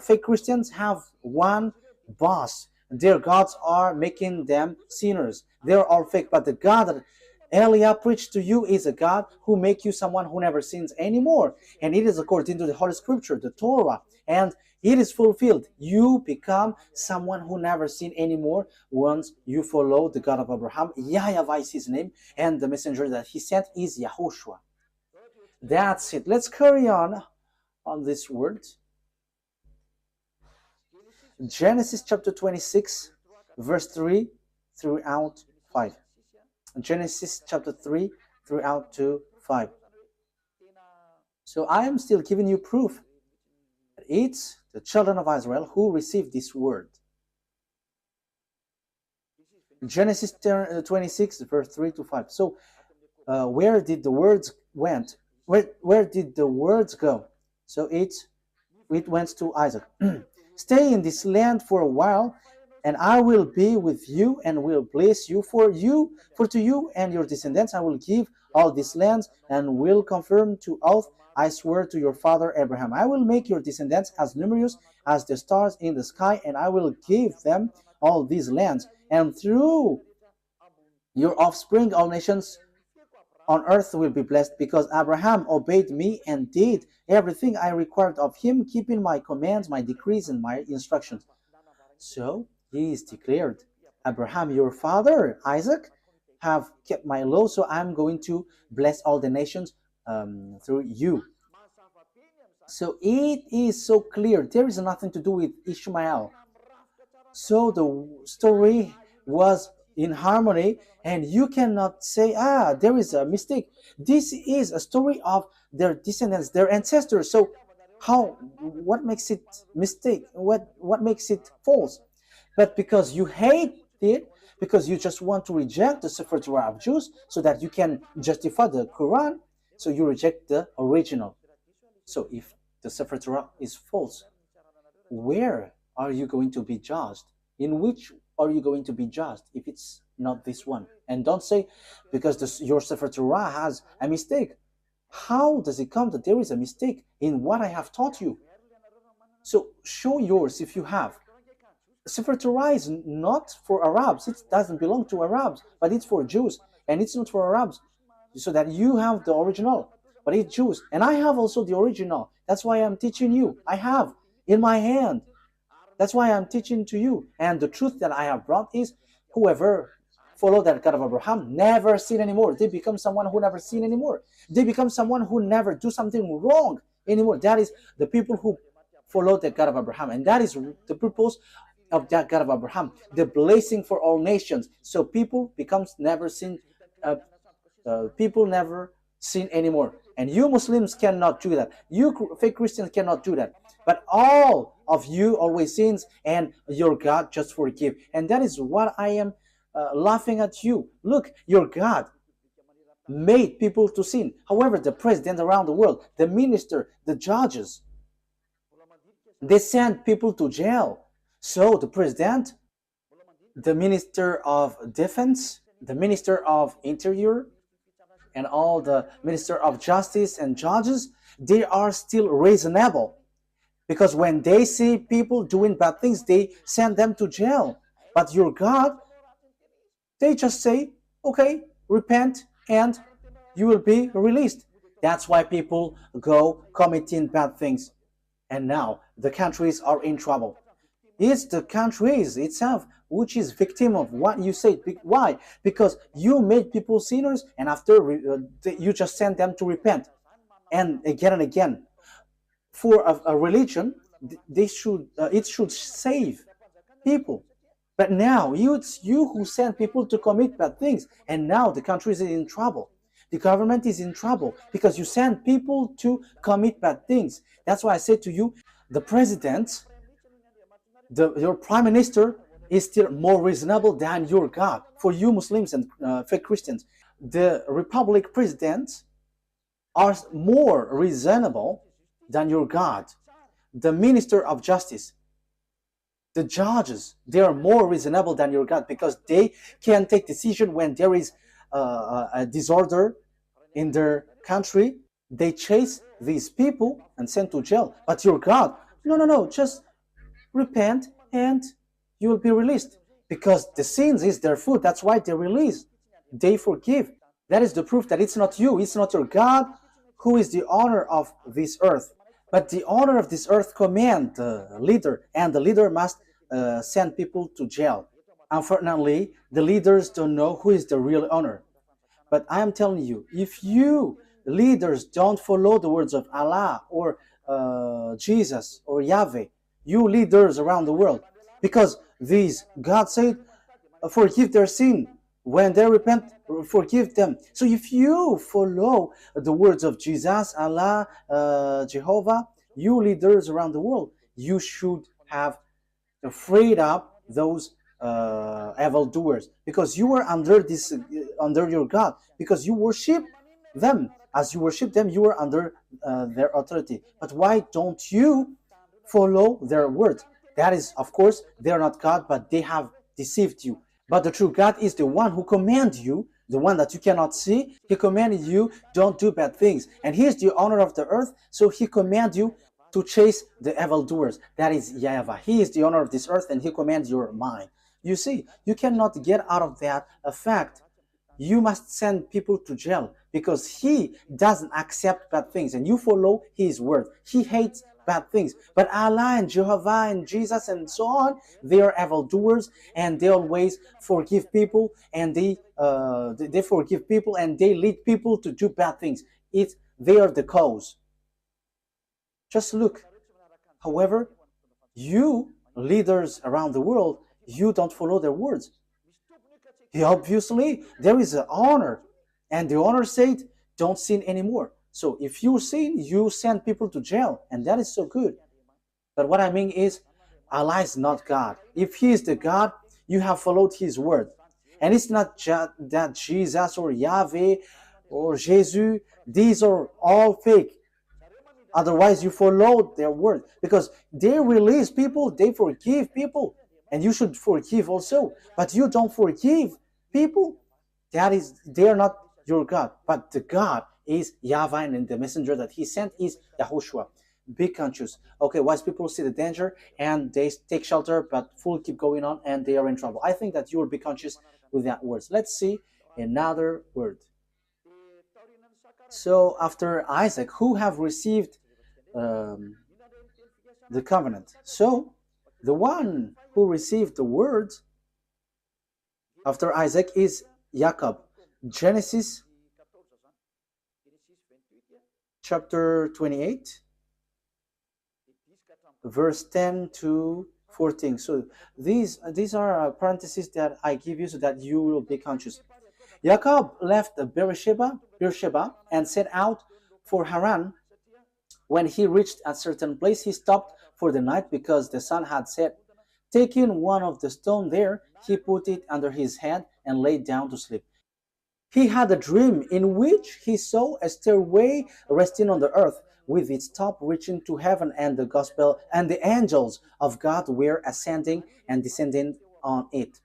fake Christians have one boss. Their gods are making them sinners. They're all fake. But the God that Elia preached to you is a God who makes you someone who never sins anymore. And it is according to the Holy Scripture, the Torah. And it is fulfilled. You become someone who never sin anymore once you follow the God of Abraham. YAHVAH is his name. And the messenger that he sent is YAHOSHUAH. That's it. Let's carry on this word. Genesis chapter 26, verse 3 throughout 5. Genesis chapter 3 throughout to 5. So I am still giving you proof. It's the children of Israel who received this word. Genesis 26, verse 3 to 5. So where did the words went? Where did the words go? So it went to Isaac. Stay in this land for a while, and I will be with you and will bless you. For to you and your descendants I will give all these lands, and will confirm to oath I swear to your father Abraham. I will make your descendants as numerous as the stars in the sky, and I will give them all these lands. And through your offspring all nations on earth will be blessed, because Abraham obeyed me and did everything I required of him, keeping my commands, my decrees, and my instructions. So he is declared, Abraham, your father, Isaac, have kept my law, so I'm going to bless all the nations through you. So it is so clear. There is nothing to do with Ishmael. So the story was in harmony, and you cannot say, there is a mistake. This is a story of their descendants, their ancestors. So what makes it mistake? What makes it false? But because you hate it, because you just want to reject the Sefer Torah of Jews so that you can justify the Quran, so you reject the original. So if the Sefer Torah is false, where are you going to be judged? In which are you going to be judged if it's not this one? And don't say, because your Sefer Torah has a mistake. How does it come that there is a mistake in what I have taught you? So show yours if you have. Sefer Torah is not for Arabs. It doesn't belong to Arabs, but it's for Jews. And it's not for Arabs. So that you have the original, but it's Jews. And I have also the original. That's why I'm teaching you. I have in my hand. That's why I'm teaching to you. And the truth that I have brought is, whoever follow that God of Abraham never sin anymore. They become someone who never sin anymore. They become someone who never do something wrong anymore. That is the people who follow the God of Abraham. And that is the purpose of that God of Abraham. The blessing for all nations. So people becomes never sin. People never sin anymore. And you Muslims cannot do that. You fake Christians cannot do that. But all of you always sins, and your God just forgive. And that is what I am laughing at you. Look, your God made people to sin. However, the president around the world, the minister, the judges, they send people to jail. So the president, the minister of defense, the minister of interior, and all the minister of justice and judges, they are still reasonable. Because when they see people doing bad things, they send them to jail. But your God, they just say, okay, repent and you will be released. That's why people go committing bad things. And now the countries are in trouble. It's the countries itself which is victim of what you say. Why? Because you made people sinners, and after you just send them to repent. And again. For a religion, it should save people. But now it's you who send people to commit bad things, and now the country is in trouble. The government is in trouble because you send people to commit bad things. That's why I said to you, the president, your prime minister is still more reasonable than your God. For you Muslims and fake Christians, the republic presidents are more reasonable than your God. The minister of justice, the judges, they are more reasonable than your God because they can take decision when there is a disorder in their country. They chase these people and send to jail. But your God, no, just repent and you will be released. Because the sins is their food. That's why they release. They forgive. That is the proof that it's not you, it's not your God who is the owner of this earth. But the owner of this earth command the leader, and the leader must send people to jail. Unfortunately, the leaders don't know who is the real owner. But I am telling you, if you leaders don't follow the words of Allah or Jesus or Yahweh, you leaders around the world, because God said, forgive their sin. When they repent, forgive them. So if you follow the words of Jesus, Allah, Jehovah, you leaders around the world, you should have freed up those evildoers, because you are under your God, because you worship them. As you worship them, you are under their authority. But why don't you follow their words? That is, of course, they are not God, but they have deceived you. But the true God is the one who commands you, the one that you cannot see. He commanded you, don't do bad things. And he is the owner of the earth, so he commands you to chase the evildoers. That is YAHVAH. He is the owner of this earth, and he commands your mind. You see, you cannot get out of that fact. You must send people to jail because he doesn't accept bad things, and you follow his word. He hates bad things. But Allah and Jehovah and Jesus and so on, they are evildoers, and they always forgive people, and they forgive people, and they lead people to do bad things. They are the cause. Just look. However, you leaders around the world, you don't follow their words. Obviously, there is an honor, and the honor said, don't sin anymore. So if you sin, you send people to jail, and that is so good. But what I mean is, Allah is not God. If he is the God, you have followed his word. And it's not that Jesus or Yahweh or Jesus, these are all fake. Otherwise, you followed their word, because they release people, they forgive people, and you should forgive also. But you don't forgive people. They are not your God, but the God is YAHVAH, and the messenger that he sent is YAHOSHUAH. Be conscious. Okay, wise people see the danger and they take shelter, but fool keep going on and they are in trouble. I think that you will be conscious with that words. Let's see another word. So after Isaac, who have received the covenant? So the one who received the words after Isaac is Jacob. Genesis chapter 28, verse 10 to 14. So these are parentheses that I give you so that you will be conscious. Jacob left Beersheba and set out For Haran, when he reached a certain place, he stopped for the night because the sun had set. Taking one of the stones there, he put it under his head and lay down to sleep. He had a dream in which he saw a stairway resting on the earth, with its top reaching to heaven, and the gospel and the angels of God were ascending and descending on it.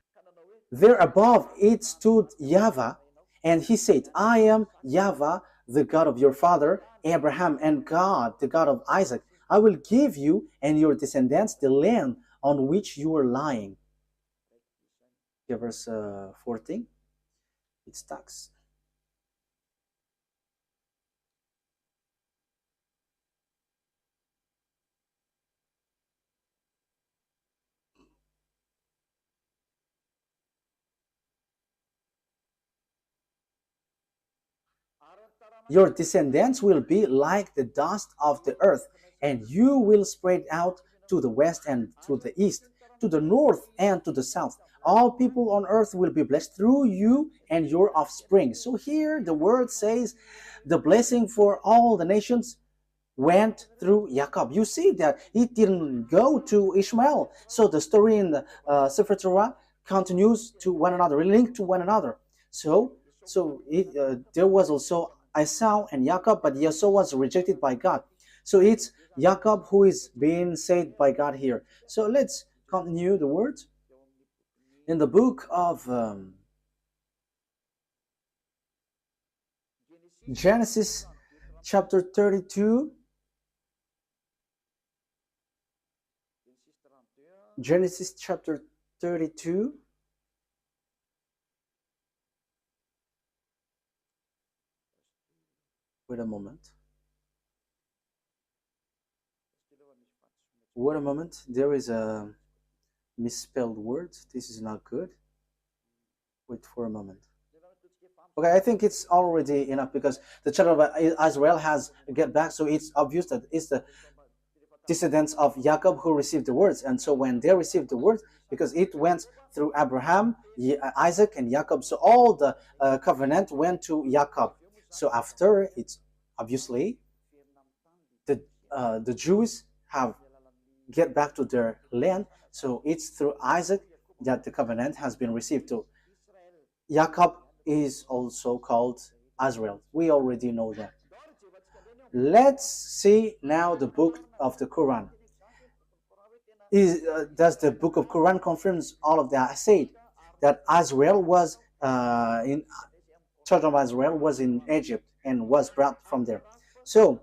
There above it stood YAHVAH, and he said, I am YAHVAH, the God of your father Abraham, and God, the God of Isaac. I will give you and your descendants the land on which you are lying. Okay, verse 14. It starts. Your descendants will be like the dust of the earth, and you will spread out to the west and to the east, to the north and to the south. All people on earth will be blessed through you and your offspring. So here the word says the blessing for all the nations went through Jacob. You see that it didn't go to Ishmael. So the story in the Sefer Torah continues to one another, linked to one another. There was also Esau and Jacob, but Esau was rejected by God. So it's Jacob who is being saved by God here. So let's continue the words. In the book of Genesis chapter 32, Genesis chapter 32, wait a moment. Wait a moment, there is a misspelled word. This is not good. Wait for a moment. Okay, I think it's already enough because the children of Israel has get back, so it's obvious that it's the descendants of Jacob who received the words. And so when they received the words, because it went through Abraham, Isaac, and Jacob, so all the covenant went to Jacob. So after, it's obviously the Jews have get back to their land. So it's through Isaac that the covenant has been received to. Jacob is also called Israel. We already know that. Let's see now the book of the Quran. Does the book of Quran confirms all of that? I said that Israel was in children of Israel was in Egypt and was brought from there. So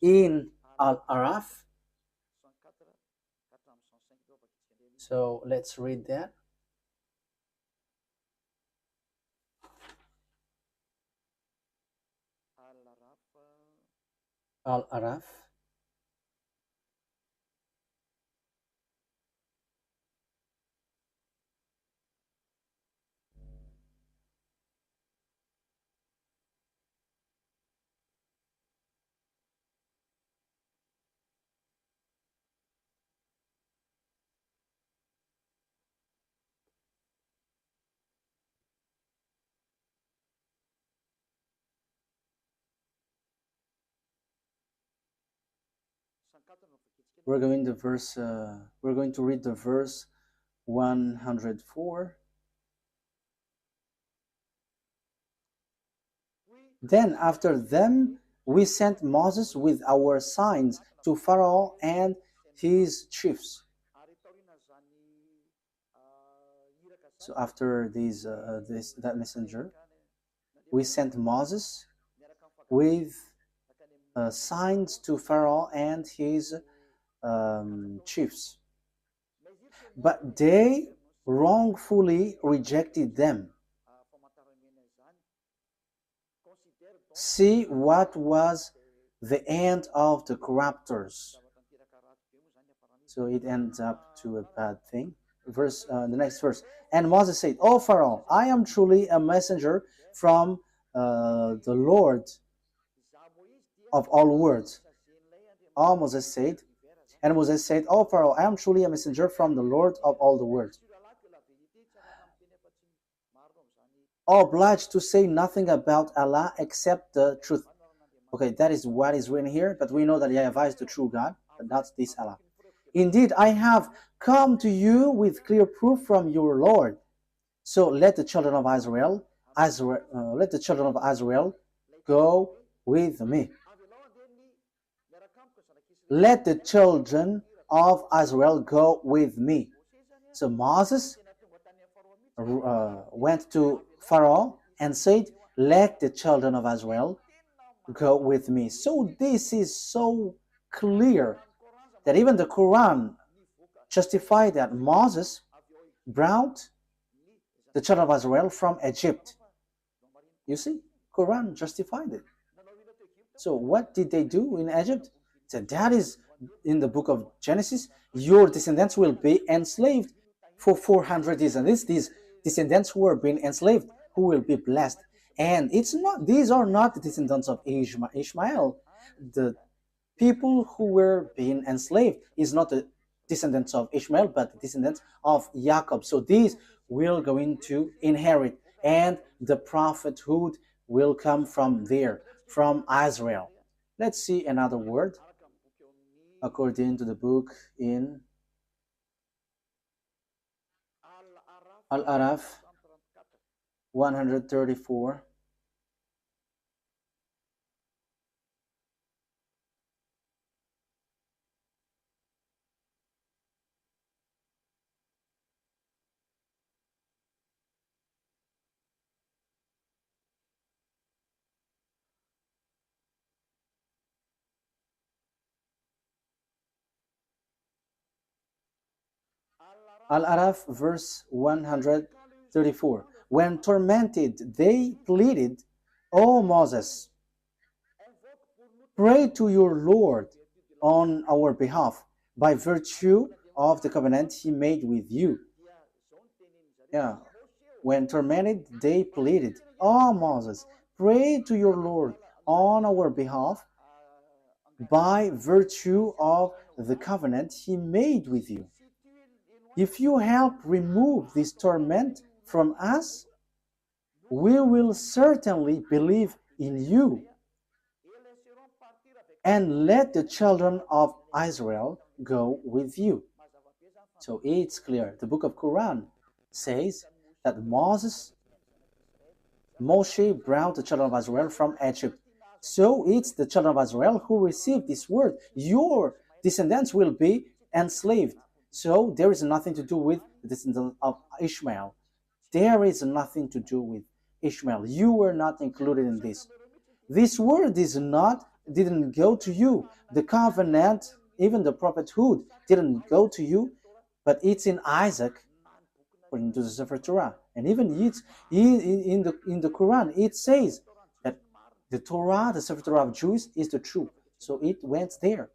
in Al-Araf, so let's read that. Al-Araf. We're going to read the verse 104. Then after them we sent Moses with our signs to Pharaoh and his chiefs. So after that messenger, we sent Moses with signs to Pharaoh and his chiefs. But they wrongfully rejected them. See what was the end of the corruptors. So it ends up to a bad thing. The next verse. And Moses said, O Pharaoh, I am truly a messenger from the Lord of all words. Moses said, O Pharaoh, I am truly a messenger from the Lord of all the words. Obliged to say nothing about Allah except the truth. Okay, that is what is written here, but we know that YAHVAH is the true God, but not this Allah. Indeed, I have come to you with clear proof from your Lord. So let the children of Israel, let the children of Israel go with me. Let the children of Israel go with me. So Moses went to Pharaoh and said, let the children of Israel go with me. So this is so clear that even the Quran justified that Moses brought the children of Israel from Egypt. You see, Quran justified it. So what did they do in Egypt? So that is in the book of Genesis, your descendants will be enslaved for 400 years. And these descendants who are being enslaved, who will be blessed. And it's not; these are not the descendants of Ishmael. The people who were being enslaved is not the descendants of Ishmael, but the descendants of Jacob. So these will going to inherit, and the prophethood will come from there, from Israel. Let's see another word according to the book in Al-Araf 134. Al-Araf verse 134. When tormented, they pleaded, O Moses, pray to your Lord on our behalf by virtue of the covenant he made with you. Yeah. When tormented, they pleaded, O Moses, pray to your Lord on our behalf by virtue of the covenant he made with you. If you help remove this torment from us, we will certainly believe in you. And let the children of Israel go with you. So it's clear. The book of Quran says that Moshe brought the children of Israel from Egypt. So it's the children of Israel who received this word. Your descendants will be enslaved. So there is nothing to do with the descendants of Ishmael. There is nothing to do with Ishmael. You were not included in this. This word didn't go to you. The covenant, even the prophethood, didn't go to you, but it's in Isaac, according to the Sefer Torah. And even it's in the Quran, it says that the Torah, the Sefer Torah of Jews, is the truth. So it went there.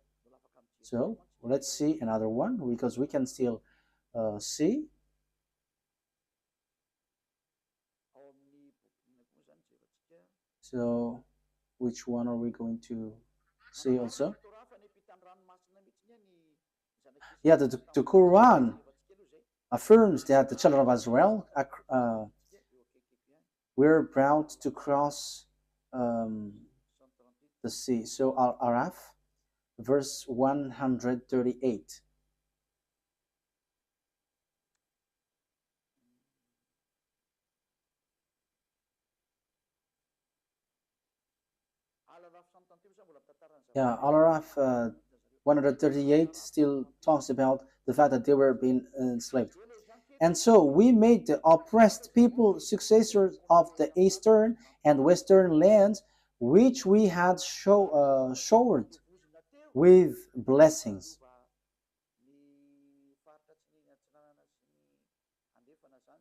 So let's see another one, because we can still see. So which one are we going to see also? Yeah, the Quran affirms that the children of Israel were brought to cross the sea. So Al-Araf, verse 138. Yeah, Al-Araf 138 still talks about the fact that they were being enslaved. And so we made the oppressed people successors of the eastern and western lands, which we had showered with blessings.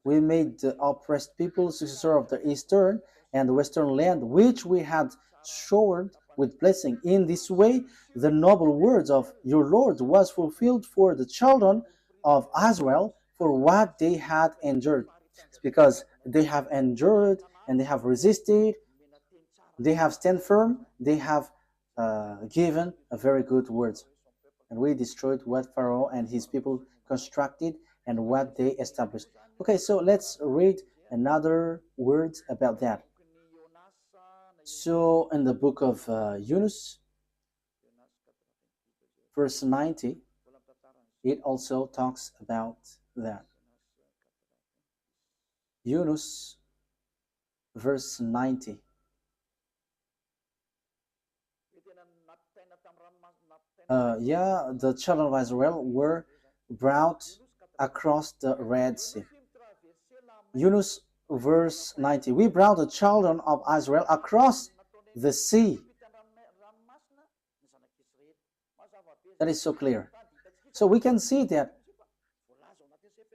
We made the oppressed people successor of the eastern and western land, which we had showered with blessing. In this way, the noble words of your Lord was fulfilled for the children of Israel for what they had endured. It's because they have endured and they have resisted, they have stand firm, they have given a very good words. And we destroyed what Pharaoh and his people constructed and what they established. Okay, so let's read another words about that. So in the book of Yunus, verse 90, it also talks about that. Yunus, verse 90. The children of Israel were brought across the Red Sea. Yunus, verse 90. We brought the children of Israel across the sea. That is so clear. So we can see that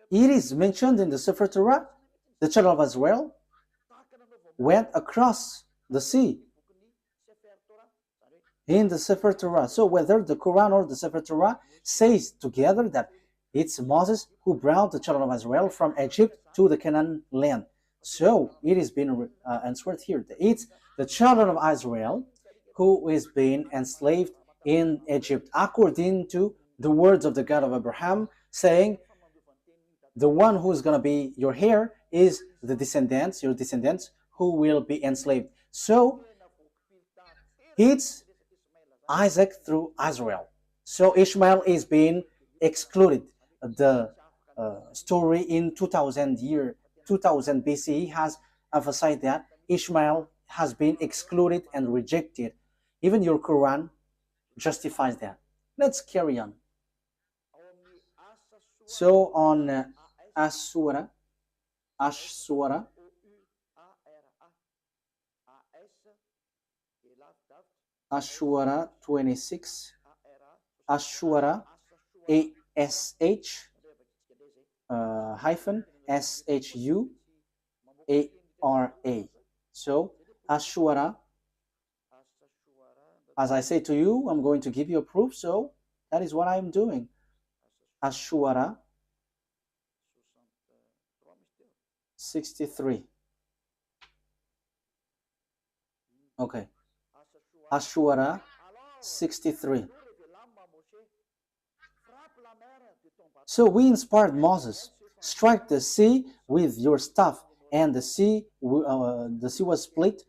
it is mentioned in the Sefer Torah, the children of Israel went across the sea in the Sefer Torah. So whether the Quran or the Sefer Torah says together that it's Moses who brought the children of Israel from Egypt to the Canaan land. So it is being answered here. It's the children of Israel who is being enslaved in Egypt, according to the words of the God of Abraham, saying, the one who is going to be your heir is the descendants, your descendants, who will be enslaved. So it's Isaac through Israel. So Ishmael is being excluded. The story in 2000 BCE has emphasized that Ishmael has been excluded and rejected. Even your Quran justifies that. Let's carry on. So on Ashura 26, Ashura ASH hyphen SHUARA. So Ashura, as I say to you, I'm going to give you a proof, so that is what I'm doing. Ashura 63. Okay. Ashura 63. So we inspired Moses, strike the sea with your staff, and the sea was split.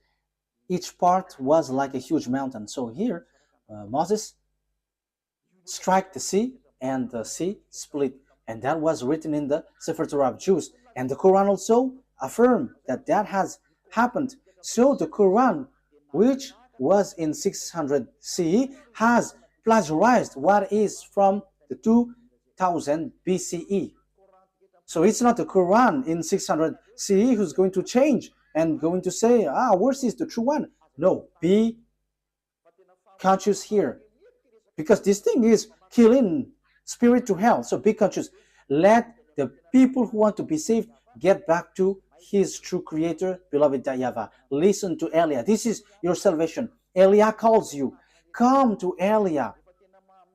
Each part was like a huge mountain. So here, Moses strike the sea, and the sea split. And that was written in the Sefer Torah of Jews. And the Quran also affirmed that that has happened. So the Quran, which was in 600 CE, has plagiarized what is from the 2000 BCE. So it's not the Quran in 600 CE who's going to change and going to say, ours is the true one. No, be conscious here. Because this thing is killing spirit to hell. So be conscious. Let the people who want to be saved get back to his true creator, beloved YAHVAH. Listen to Elia. This is your salvation. Elia calls you. Come to Elia,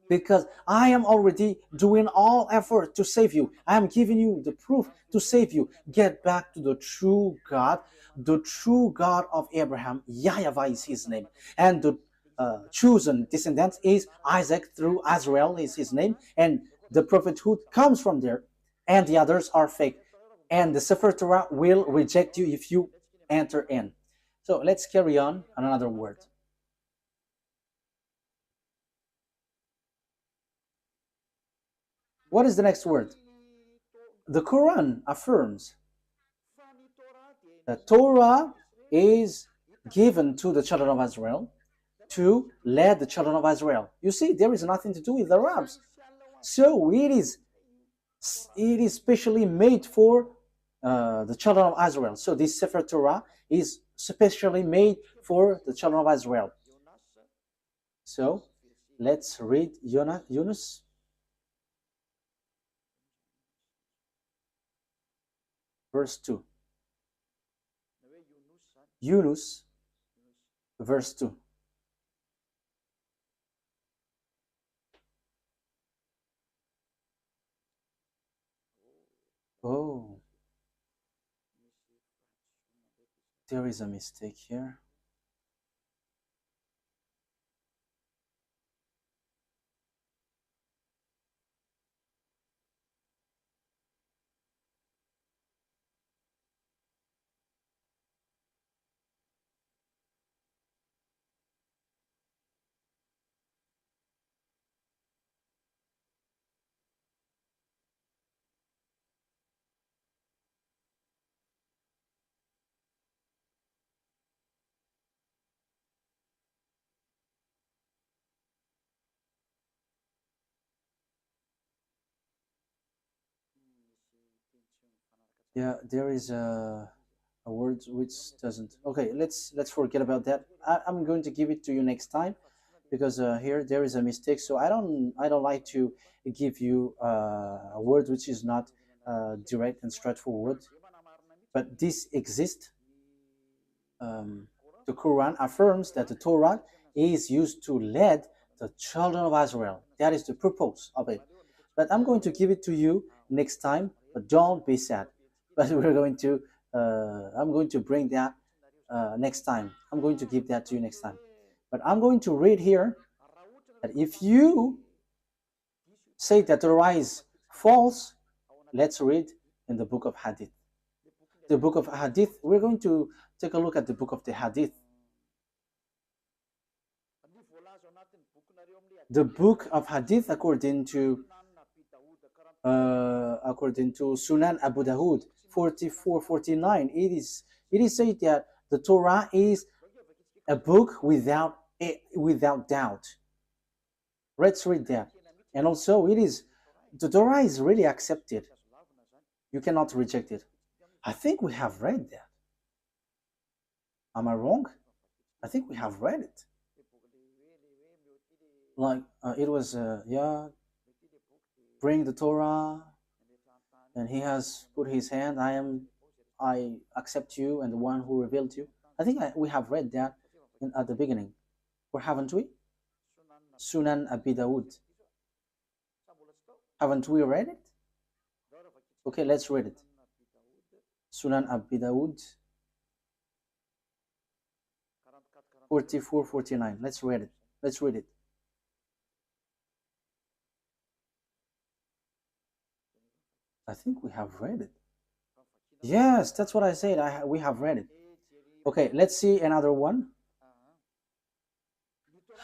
because I am already doing all effort to save you. I am giving you the proof to save you. Get back to the true God of Abraham. YAHVAH is his name. And the chosen descendant is Isaac through Israel is his name. And the prophethood comes from there. And the others are fake. And the Sefer Torah will reject you if you enter in. So let's carry on another word. What is the next word? The Quran affirms that Torah is given to the children of Israel to lead the children of Israel. You see, there is nothing to do with the Arabs. So it is specially made for the children of Israel. So this Sefer Torah is specially made for the children of Israel. So let's read Yunus. Verse 2. Yunus, verse 2. Oh, there is a mistake here. Yeah, there is a word which doesn't. Okay, let's forget about that. I'm going to give it to you next time because here there is a mistake. So I don't like to give you a word which is not direct and straightforward. But this exists. The Quran affirms that the Torah is used to lead the children of Israel. That is the purpose of it. But I'm going to give it to you next time. But don't be sad. But I'm going to bring that next time. I'm going to give that to you next time. But I'm going to read here that if you say that the Torah is false, let's read in the book of Hadith. The book of Hadith, we're going to take a look at the book of the Hadith. The book of Hadith, according to Sunan Abu Dawud 4449, it is said that the Torah is a book without doubt. Let's read that. And also, the Torah is really accepted. You cannot reject it. I think we have read that. Am I wrong? I think we have read it. Like it was, bring the Torah, and he has put his hand. I accept you, and the one who revealed you. I think we have read that at the beginning, or haven't we? Sunan Abi Dawud. Haven't we read it? Okay, let's read it. Sunan Abi Dawud 4449. Let's read it. Let's read it. I think we have read it. Yes, that's what I said. We have read it. Okay, let's see another one.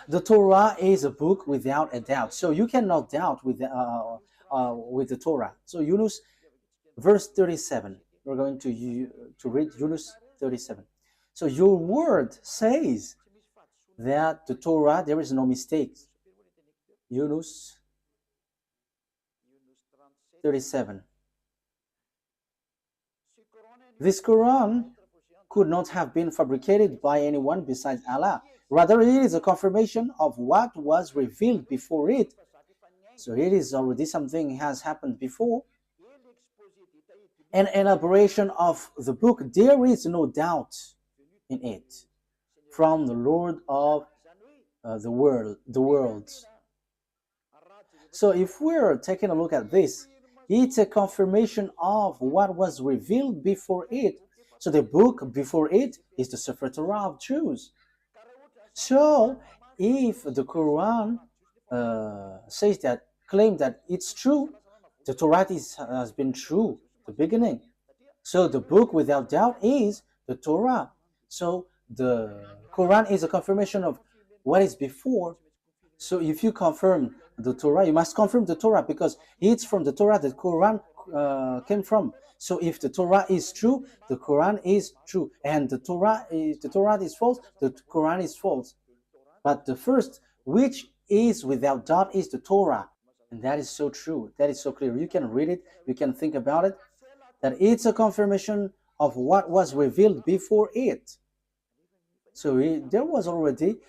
The Torah is a book without a doubt. So you cannot doubt with the Torah. So Yunus, verse 37. We're going to read Yunus 37. So your word says that the Torah, there is no mistake. Yunus 37. This Quran could not have been fabricated by anyone besides Allah. Rather, it is a confirmation of what was revealed before it. So it is already something has happened before. An elaboration of the book, there is no doubt in it, from the Lord of the worlds. So if we're taking a look at this, it's a confirmation of what was revealed before it. So the book before it is the Sefer Torah of Jews. So if the Quran claim that it's true, the Torah has been true the beginning. So the book without doubt is the Torah. So the Quran is a confirmation of what is before. So if you confirm the Torah, you must confirm the Torah because it's from the Torah that Quran came from. So if the Torah is true, the Quran is true, and the Torah is false, the Quran is false. But the first, which is without doubt, is the Torah, and that is so true. That is so clear. You can read it, you can think about it, that it's a confirmation of what was revealed before it. So there was already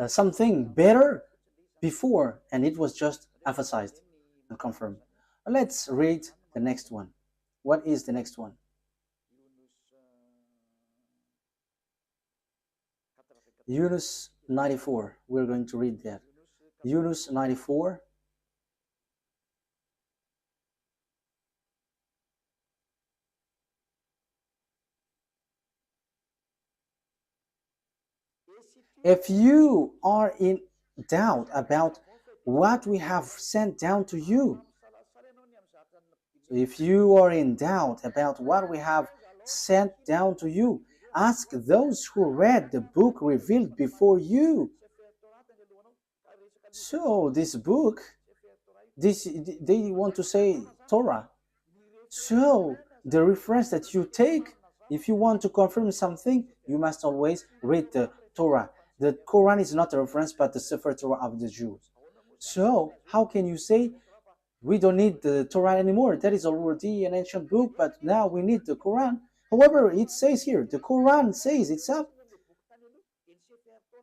something better before, and it was just emphasized and confirmed. Let's read the next one. What is the next one? Yunus 94. We're going to read that. Yunus 94. If you are in doubt about what we have sent down to you, if you are in doubt about what we have sent down to you, ask those who read the book revealed before you. So this book, they want to say Torah. So the reference that you take, if you want to confirm something, you must always read the Torah. The Quran is not a reference, but the Sefer Torah of the Jews. So how can you say We don't need the Torah anymore. That is already an ancient book, but now we need the Quran. However, it says here, the Quran says itself,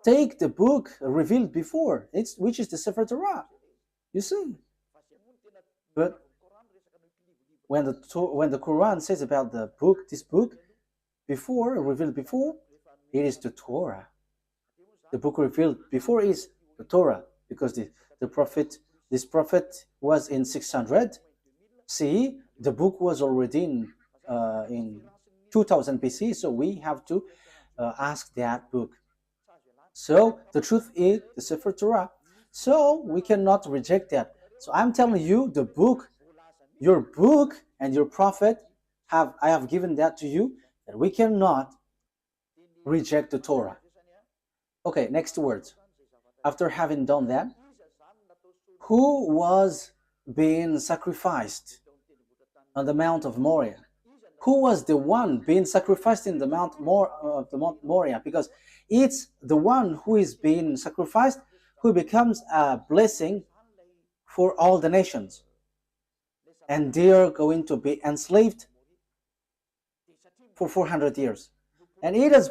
take the book revealed before, which is the Sefer Torah. You see? But when the Quran says about the book, this book, before, revealed before, it is the Torah. The book revealed before is the Torah, because this prophet was in 600. See, the book was already in 2000 BC, so we have to ask that book. So the truth is the Sefer Torah. So we cannot reject that. So I'm telling you, the book, your book and your prophet, I have given that to you, that we cannot reject the Torah. Okay, next words. After having done that, who was being sacrificed on the Mount of Moriah? Who was the one being sacrificed in the Mount Moriah? Because it's the one who is being sacrificed who becomes a blessing for all the nations. And they are going to be enslaved for 400 years. And it has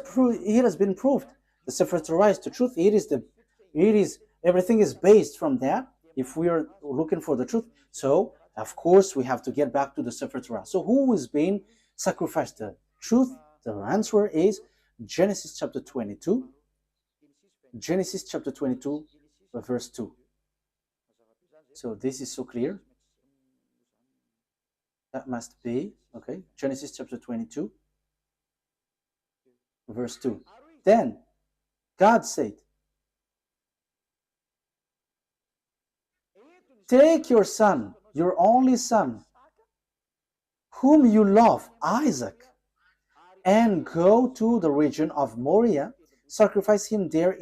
been proved. The Sefer Torah is the truth. Everything is based from that. If we are looking for the truth, so of course we have to get back to the Sefer Torah. So who is being sacrificed? The truth, the answer is Genesis chapter 22. Genesis chapter 22, verse 2. So this is so clear. That must be, okay, Genesis chapter 22, verse 2. Then God said, take your son, your only son, whom you love, Isaac, and go to the region of Moriah, sacrifice him there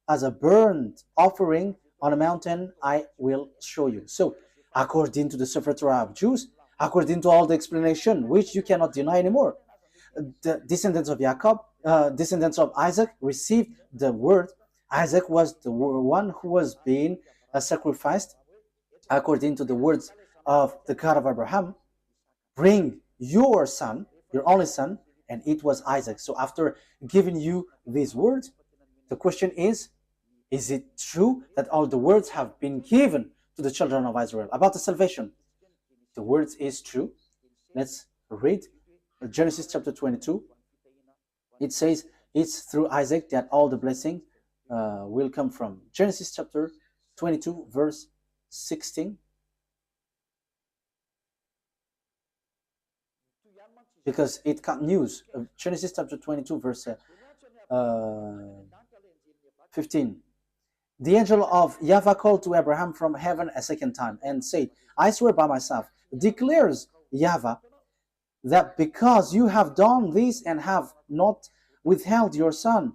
as a burnt offering on a mountain I will show you. So, according to the Sefer Torah of Jews, according to all the explanation, which you cannot deny anymore, the descendants of Jacob, descendants of Isaac, received the word. Isaac was the one who was being sacrificed according to the words of the God of Abraham. Bring your son, your only son, and it was Isaac. So after giving you these words, the question is it true that all the words have been given to the children of Israel about the salvation? The words is true. Let's read Genesis chapter 22. It says it's through Isaac that all the blessing will come from. Genesis chapter 22, verse 16. Because it continues. Genesis chapter 22, verse 15. The angel of YAHVAH called to Abraham from heaven a second time and said, I swear by myself, declares YAHVAH, that because you have done this and have not withheld your son,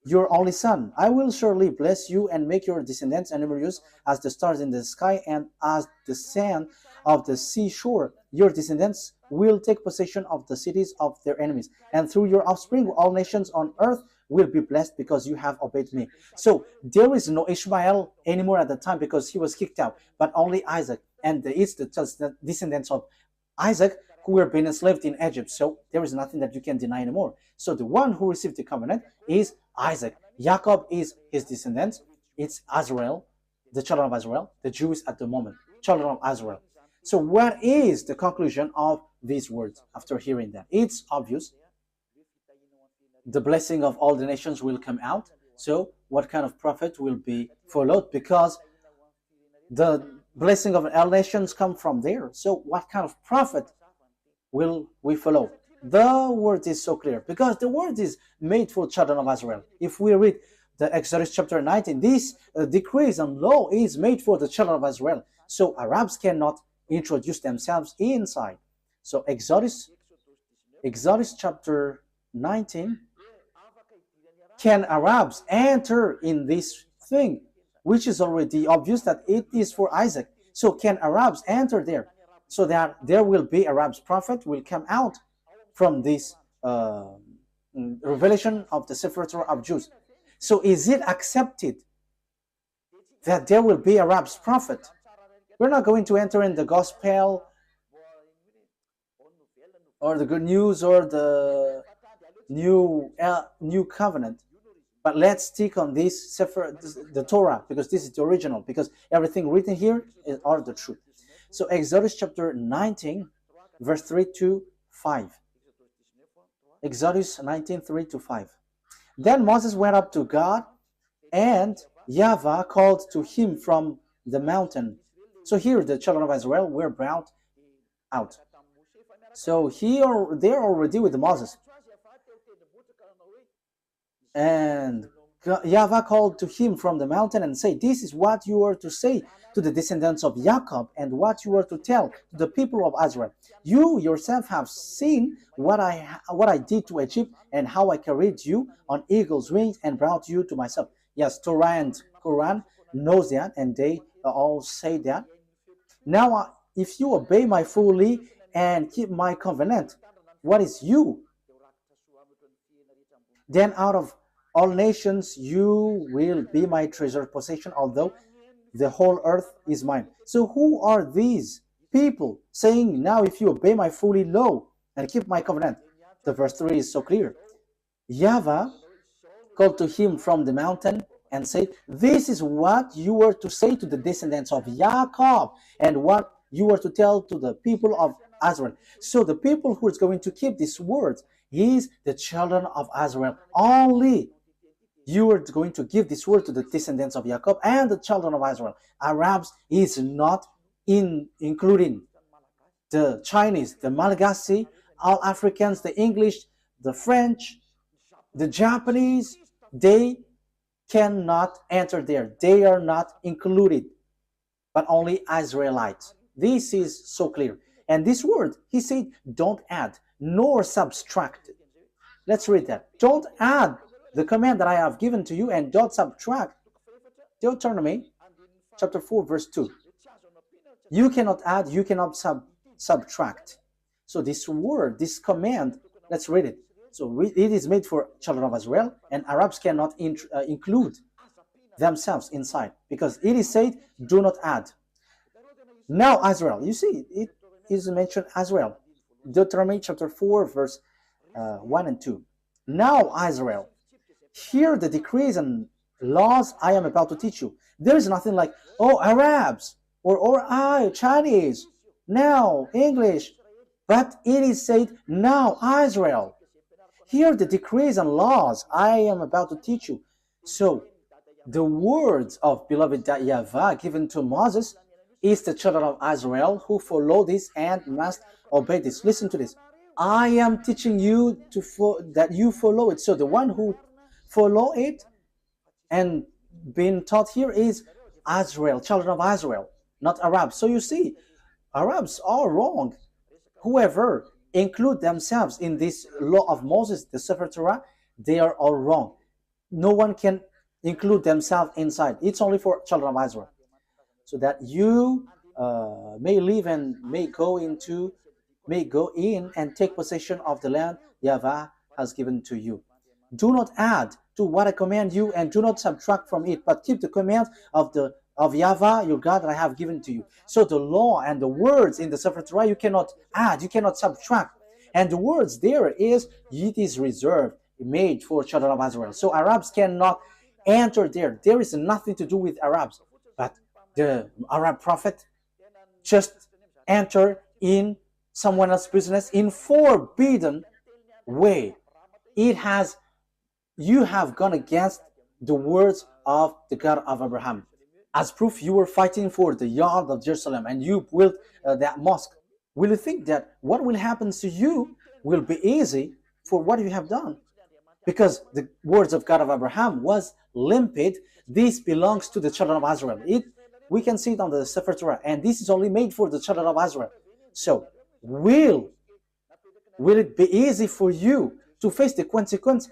your only son, I will surely bless you and make your descendants numerous as the stars in the sky and as the sand of the seashore. Your descendants will take possession of the cities of their enemies, and through your offspring all nations on earth will be blessed because you have obeyed me. So there is no Ishmael anymore at the time because he was kicked out, but only Isaac, and it's the descendants of Isaac who were being enslaved in Egypt. So there is nothing that you can deny anymore. So the one who received the covenant is Isaac. Jacob is his descendants. It's Israel, the children of Israel, the Jews at the moment, children of Israel. So what is the conclusion of these words after hearing that? It's obvious. The blessing of all the nations will come out. So what kind of prophet will be followed? Because the blessing of all nations come from there. So what kind of prophet will we follow? The word is so clear because the word is made for children of Israel. If we read the Exodus chapter 19, this decrees and law is made for the children of Israel. So Arabs cannot introduce themselves inside. So Exodus chapter 19, can Arabs enter in this thing, which is already obvious that it is for Isaac? So can Arabs enter there? So that there will be Arabs prophet will come out from this revelation of the Sefer Torah of Jews. So is it accepted that there will be Arabs prophet? We're not going to enter in the gospel or the good news or the new covenant, but let's stick on this Sefer, the Torah, because this is the original, because everything written here are the truth. So Exodus chapter 19, verse 3 to 5. Exodus 19, 3 to 5. Then Moses went up to God, and YAHVAH called to him from the mountain. So here the children of Israel were brought out. So they're already with Moses. And YAHVAH called to him from the mountain and said, "This is what you are to say to the descendants of Jacob, and what you are to tell to the people of Israel. You yourself have seen what I did to Egypt, and how I carried you on eagle's wings and brought you to myself." Yes, Torah and Quran knows that, and they all say that. Now, if you obey my fully and keep my covenant, what is you? Then out of all nations you will be my treasured possession, although the whole earth is mine. So who are these people saying, now if you obey my fully law and keep my covenant? The verse 3 is so clear. YAHVAH called to him from the mountain and said, "This is what you are to say to the descendants of Jacob, and what you are to tell to the people of Israel." So the people who is going to keep these words is the children of Israel. Only you are going to give this word to the descendants of Jacob and the children of Israel. Arabs is not including the Chinese, the Malagasy, all Africans, the English, the French, the Japanese. They cannot enter there. They are not included, but only Israelites. This is so clear. And this word, he said, don't add nor subtract. Let's read that. Don't add the command that I have given to you, and don't subtract. Deuteronomy chapter 4, verse 2. You cannot add, you cannot subtract. So this word, this command, let's read it. So it is made for children of Israel, and Arabs cannot include themselves inside, because it is said, do not add. Now Israel, you see, it is mentioned Israel. Deuteronomy chapter 4, verse 1 and 2. Now Israel, hear the decrees and laws I am about to teach you. There is nothing like, oh, Arabs, or Chinese, now English. But it is said, now Israel, hear the decrees and laws I am about to teach you. So the words of beloved YAHVAH given to Moses is the children of Israel who follow this and must obey this. Listen to this. I am teaching you that you follow it. So the one who follow it and being taught here is Israel, children of Israel, not Arabs. So you see, Arabs are wrong. Whoever include themselves in this law of Moses, the Sefer Torah, they are all wrong. No one can include themselves inside. It's only for children of Israel. So that you may live and may go in and take possession of the land YAHVAH has given to you. Do not add to what I command you, and do not subtract from it, but keep the commands of YAHVAH, your God, that I have given to you. So the law and the words in the Sefer Torah, you cannot add, you cannot subtract. And the words there is, it is reserved, made for children of Israel. So Arabs cannot enter there. There is nothing to do with Arabs. But the Arab prophet just enter in someone else's business in forbidden way. You have gone against the words of the God of Abraham. As proof, you were fighting for the yard of Jerusalem, and you built that mosque. Will you think that what will happen to you will be easy for what you have done? Because the words of God of Abraham was limpid. This belongs to the children of Israel. We can see it on the Sefer Torah, and this is only made for the children of Israel. So, will it be easy for you to face the consequence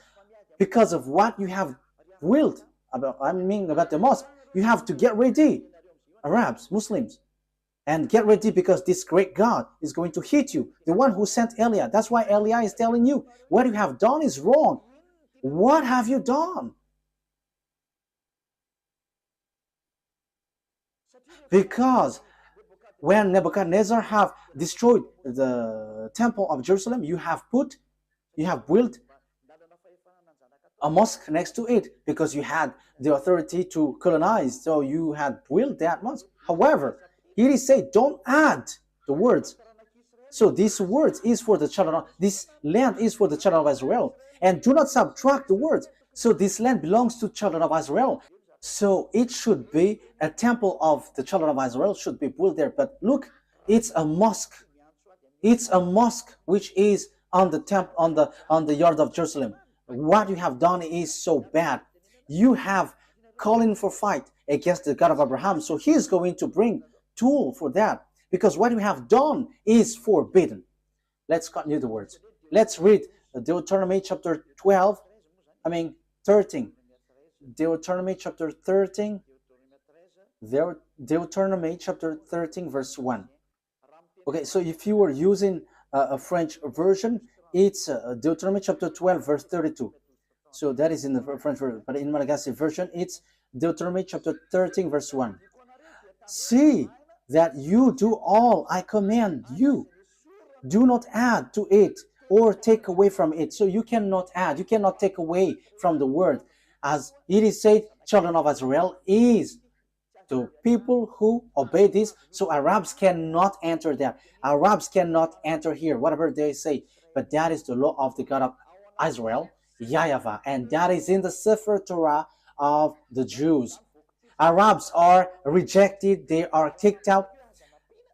because of what you have willed about the mosque? You have to get ready, Arabs, Muslims, and get ready, because this great God is going to hit you. The one who sent Elia. That's why Elia is telling you what you have done is wrong. What have you done? Because when Nebuchadnezzar have destroyed the temple of Jerusalem, you have built a mosque next to it because you had the authority to colonize, so you had built that mosque. However, here is said, don't add the words. So this words is for the children of, this land is for the children of Israel, and do not subtract the words. So this land belongs to children of Israel. So it should be a temple of the children of Israel should be built there. But look, it's a mosque. It's a mosque which is on the temple on the yard of Jerusalem. What you have done is so bad. You have calling for fight against the God of Abraham. So he is going to bring tool for that, because what you have done is forbidden. Let's continue the words. Let's read Deuteronomy chapter 13. Deuteronomy chapter 13. Deuteronomy chapter 13 verse 1. Okay, so if you were using a French version, it's Deuteronomy chapter 12 verse 32. So that is in the French version, but in Malagasy version, it's Deuteronomy chapter 13 verse 1. See that you do all I command you. Do not add to it or take away from it. So you cannot add, you cannot take away from the word. As it is said, children of Israel is to people who obey this. So Arabs cannot enter there. Arabs cannot enter here, whatever they say. But that is the law of the God of Israel, YAHVAH, and that is in the Sefer Torah of the Jews. Arabs are rejected, they are kicked out.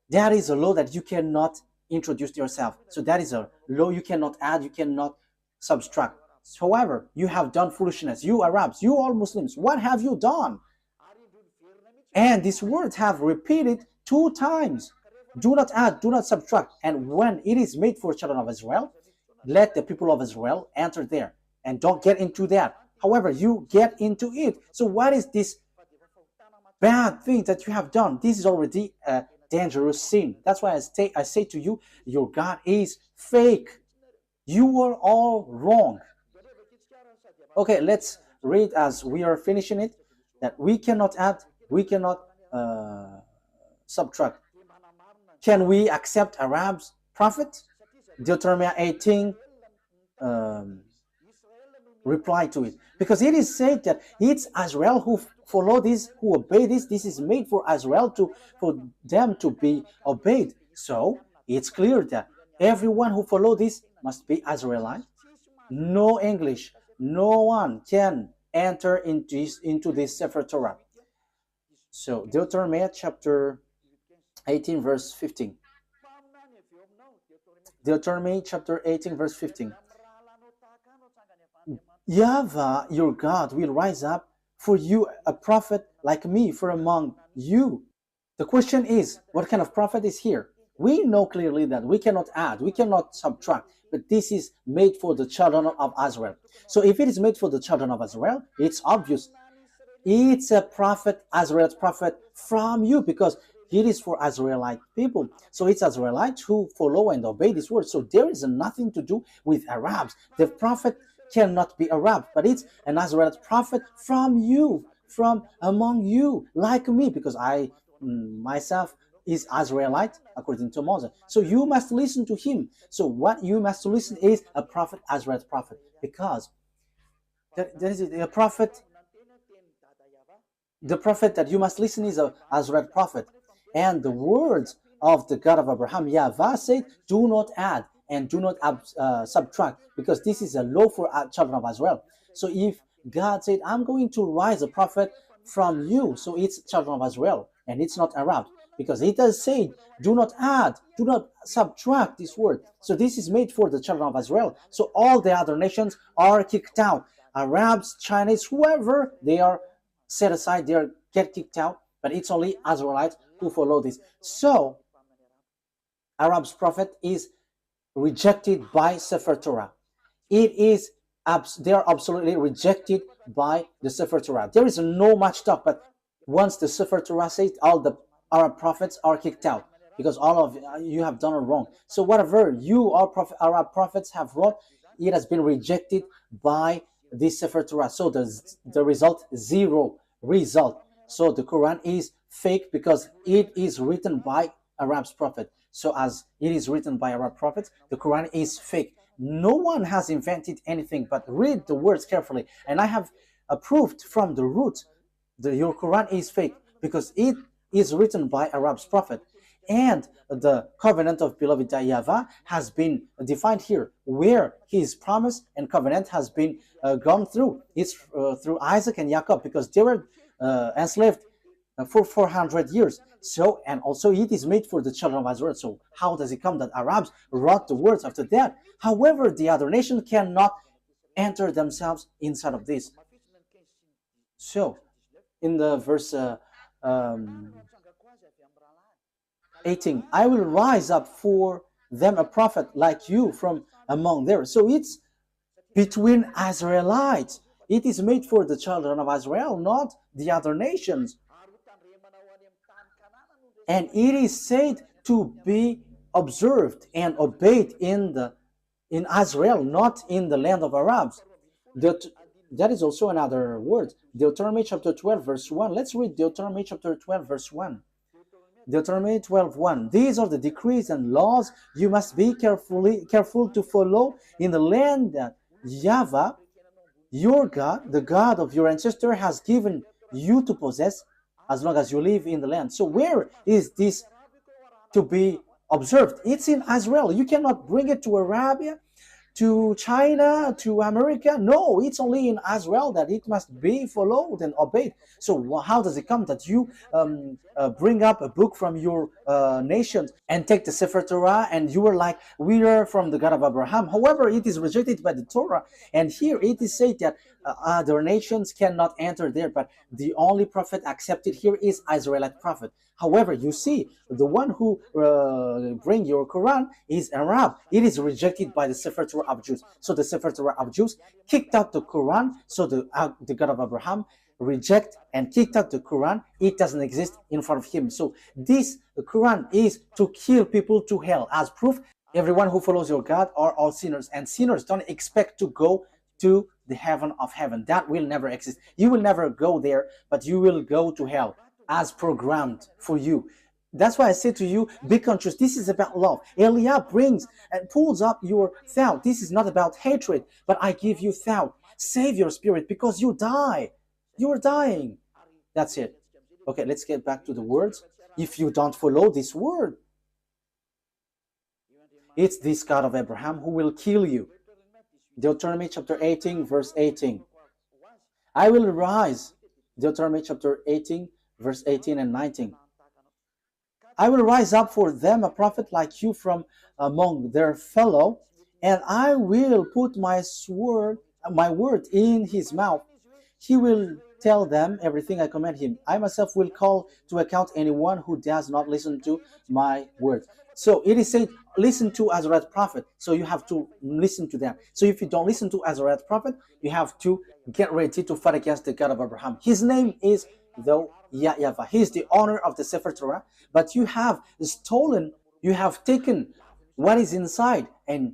That is a law that you cannot introduce yourself. So that is a law you cannot add, you cannot subtract. However, you have done foolishness. You Arabs, you all Muslims, what have you done? And these words have repeated 2 times. Do not add, do not subtract. And when it is made for children of Israel, let the people of Israel enter there. And don't get into that. However, you get into it. So what is this bad thing that you have done? This is already a dangerous sin. That's why I say to you, your God is fake. You are all wrong. Okay, let's read as we are finishing it, that we cannot add, we cannot subtract. Can we accept Arabs' prophet? Deuteronomy 18 reply to it, because it is said that it's Israel who follow this, who obey this. This is made for Israel for them to be obeyed. So it's clear that everyone who follow this must be Israelite. No English, no one can enter into this Sefer Torah. So Deuteronomy chapter 18 verse 15. Deuteronomy chapter 18 verse 15. YAHVAH, your God, will rise up for you a prophet like me from among you. The question is, what kind of prophet is here? We know clearly that we cannot add, we cannot subtract, but this is made for the children of Israel. So if it is made for the children of Israel, it's obvious. It's a prophet, Israel's prophet from you, because it is for Israelite people. So it's Israelites who follow and obey this word. So there is nothing to do with Arabs. The prophet cannot be Arab, but it's an Israelite prophet from you, from among you, like me, because I myself is Israelite according to Moses. So you must listen to him. So what you must listen is a prophet, Israelite prophet, because there is a prophet. The prophet that you must listen is a Israelite prophet, and the words of the God of Abraham, YAHVAH, said, do not add and do not subtract, because this is a law for children of Israel. So if God said, I'm going to rise a prophet from you, so it's children of Israel and it's not Arab, because it does say, do not add, do not subtract this word. So this is made for the children of Israel. So all the other nations are kicked out. Arabs, Chinese, whoever, they are set aside, they get kicked out, but it's only Israelites who follow this. So Arab's prophet is rejected by Sefer Torah. They are absolutely rejected by the Sefer Torah. There is no much talk, but once the Sefer Torah says, all the Arab prophets are kicked out, because all of you have done it wrong. So whatever Arab prophets have wrote, it has been rejected by this Sefer Torah. So the result, 0 result. So the Quran is fake because it is written by Arab's prophet. So as it is written by Arab prophets, the Quran is fake. No one has invented anything, but read the words carefully. And I have proved from the root that your Quran is fake because it is written by Arab's prophet. And the covenant of beloved YAHVAH has been defined here, where his promise and covenant has been gone through. It's through Isaac and Jacob, because they were enslaved for 400 years. So, and also it is made for the children of Israel. So how does it come that Arabs wrote the words after that? However, the other nation cannot enter themselves inside of this. So, in the verse 18, I will rise up for them a prophet like you from among theirs. So it's between Israelites. It is made for the children of Israel, not the other nations. And it is said to be observed and obeyed in Israel, not in the land of Arabs. That is also another word. Deuteronomy chapter 12, verse 1. Let's read Deuteronomy chapter 12, verse 1. Deuteronomy 12:1. These are the decrees and laws you must be careful to follow in the land that YAHVAH, your God, the God of your ancestor, has given you to possess, as long as you live in the land. So where is this to be observed? It's in Israel. You cannot bring it to Arabia, to China, to America. No, it's only in Israel that it must be followed and obeyed. So how does it come that you bring up a book from your nation and take the Sefer Torah and you are like, we are from the God of Abraham? However, it is rejected by the Torah. And here it is said that other nations cannot enter there, but the only prophet accepted here is Israelite prophet. However, you see, the one who bring your Quran is Arab. It is rejected by the Sefer Torah of Jews. So the Sefer Torah of Jews kicked out the Quran. So the God of Abraham reject and kicked out the Quran. It doesn't exist in front of him. So this Quran is to kill people to hell. As proof, everyone who follows your God are all sinners. And sinners don't expect to go to the heaven of heaven. That will never exist. You will never go there, but you will go to hell as programmed for you. That's why I say to you, be conscious. This is about love. Eliah brings and pulls up your thought. This is not about hatred, but I give you thought. Save your spirit because you die. You are dying. That's it. Okay, let's get back to the words. If you don't follow this word, it's this God of Abraham who will kill you. Deuteronomy chapter 18, verse 18. I will rise. Deuteronomy chapter 18, verse 18 and 19. I will rise up for them a prophet like you from among their fellow, and I will put my word in his mouth. He will tell them everything I command him. I myself will call to account anyone who does not listen to my word. So it is said, listen to Israelite prophet. So you have to listen to them. So if you don't listen to Israelite prophet, you have to get ready to fight against the God of Abraham. His name is YAHVAH. He is the owner of the Sefer Torah, but you have stolen, you have taken what is inside, and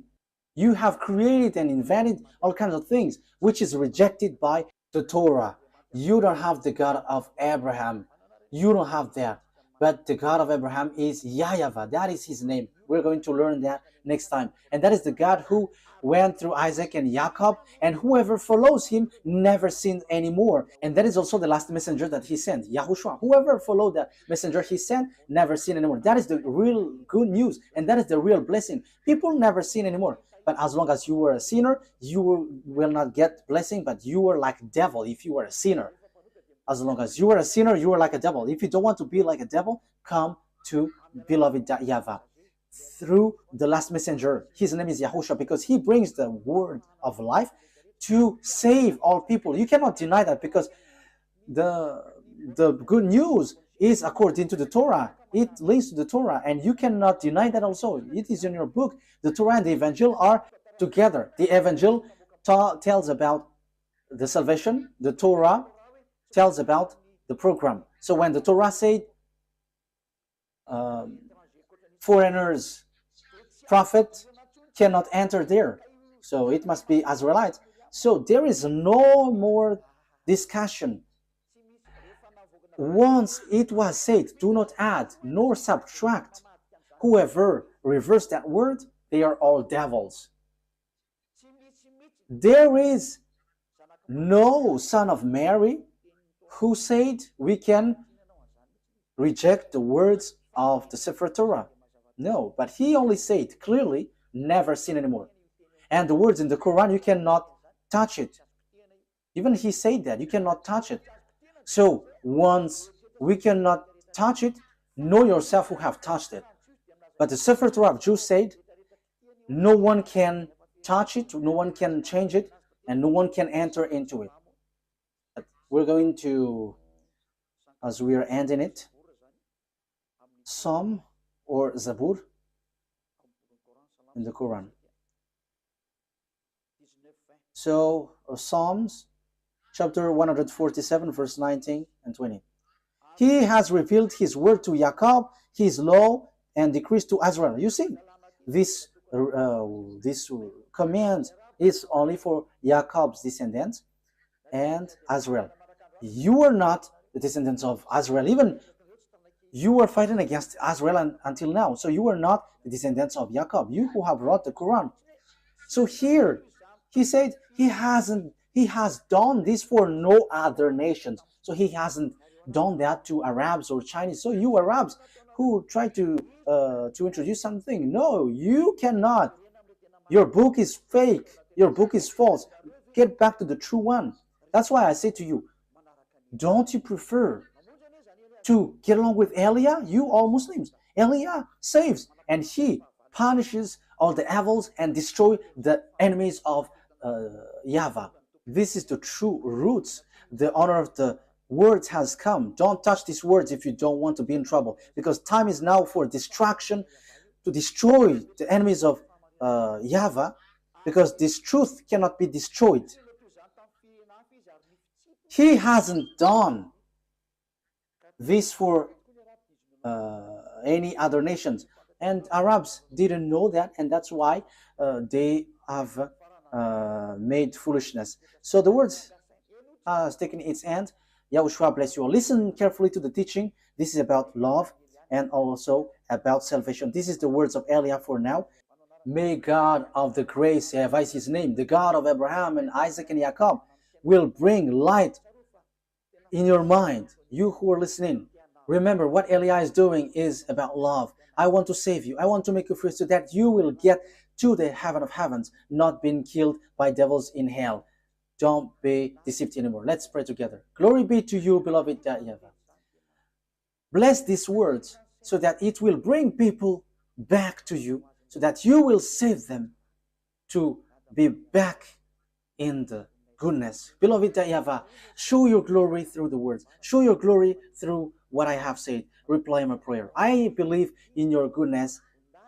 you have created and invented all kinds of things, which is rejected by the Torah. You don't have the God of Abraham. You don't have that. But the God of Abraham is YAHVAH. That is his name. We're going to learn that next time. And that is the God who went through Isaac and Jacob, and whoever follows him never sinned anymore. And that is also the last messenger that he sent, YAHOSHUAH. Whoever followed that messenger he sent never sinned anymore. That is the real good news, and that is the real blessing. People never sin anymore. But as long as you were a sinner, you will not get blessing, but you were like a devil if you were a sinner. As long as you are a sinner, you are like a devil. If you don't want to be like a devil, come to beloved YAHVAH. Through the last messenger, his name is YAHOSHUAH, because he brings the word of life to save all people. You cannot deny that, because the good news is according to the Torah. It leads to the Torah, and you cannot deny that also. It is in your book. The Torah and the Evangel are together. The Evangel tells about the salvation. The Torah tells about the program. So when the Torah said foreigners, prophet cannot enter there, so it must be Israelites. So there is no more discussion. Once it was said, do not add nor subtract, whoever reverse that word, they are all devils. There is no son of Mary who said we can reject the words of the Sefer Torah. No, but he only said clearly, never sin anymore. And the words in the Quran, you cannot touch it. Even he said that, you cannot touch it. So once we cannot touch it, know yourself who have touched it. But the Sefer Torah of Jews said, no one can touch it, no one can change it, and no one can enter into it. But we're going to, as we are ending it, Psalm or Zabur in the Quran. So Psalms chapter 147 verse 19 and 20. He has revealed his word to Jacob, his law and decrees to Israel. You see, this command is only for Jacob's descendants and Israel. You are not the descendants of Israel. Even you are fighting against Israel until now. So you are not the descendants of Jacob. You who have wrote the Quran. So here, he said he has done this for no other nations. So he hasn't done that to Arabs or Chinese. So you Arabs who try to introduce something, no, you cannot. Your book is fake. Your book is false. Get back to the true one. That's why I say to you, don't you prefer to get along with Eliah? You all Muslims. Eliah saves and he punishes all the evils and destroy the enemies of YAHVAH. This is the true roots. The honor of the words has come. Don't touch these words if you don't want to be in trouble, because time is now for destruction, to destroy the enemies of YAHVAH, because this truth cannot be destroyed. He hasn't done this for any other nations, and Arabs didn't know that, and that's why they have made foolishness. So the words has taken its end. YAHOSHUAH bless you all. Listen carefully to the teaching. This is about love and also about salvation. This is the words of Eliah for now. May God of the grace, YAHVAH is his name, the God of Abraham and Isaac and Jacob, will bring light in your mind. You who are listening, remember what Eliah is doing is about love. I want to save you. I want to make you free so that you will get to the heaven of heavens, not being killed by devils in hell. Don't be deceived anymore. Let's pray together. Glory be to you, beloved YAHVAH. Bless these words so that it will bring people back to you, so that you will save them to be back in the goodness. Beloved YAHVAH, show your glory through the words. Show your glory through what I have said. Reply my prayer. I believe in your goodness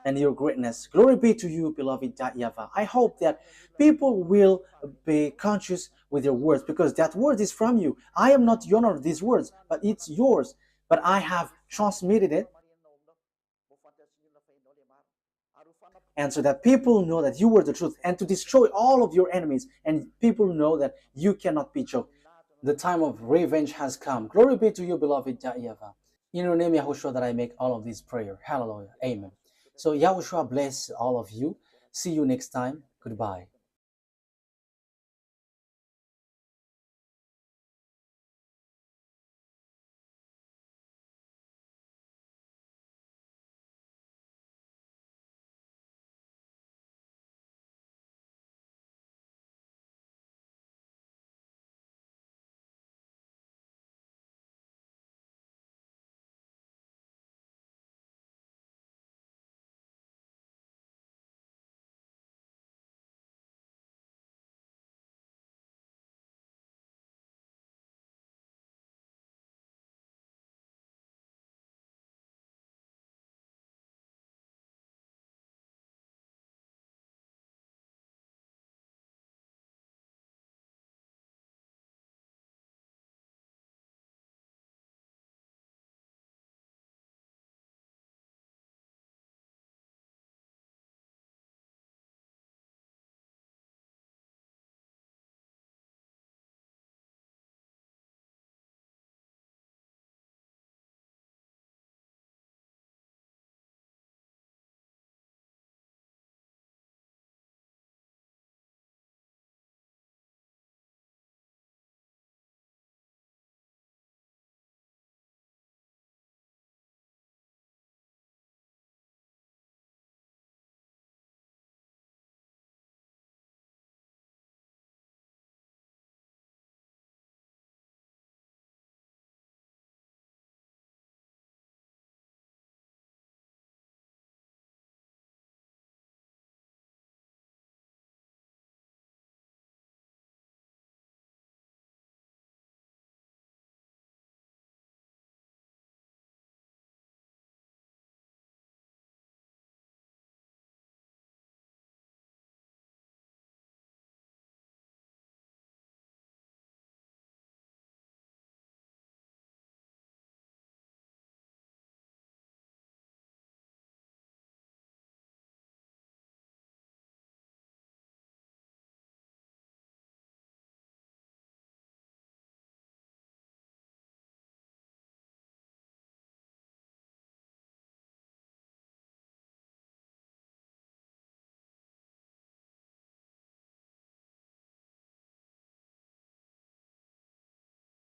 and your greatness. Glory be to you, beloved YAHVAH. I hope that people will be conscious with your words, because that word is from you. I am not the owner of these words, but it's yours. But I have transmitted it, and so that people know that you were the truth, and to destroy all of your enemies, and people know that you cannot be choked. The time of revenge has come. Glory be to you, beloved YAHVAH. In your name, YAHOSHUAH, that I make all of these prayer. Hallelujah. Amen. So YAHOSHUAH bless all of you. See you next time. Goodbye.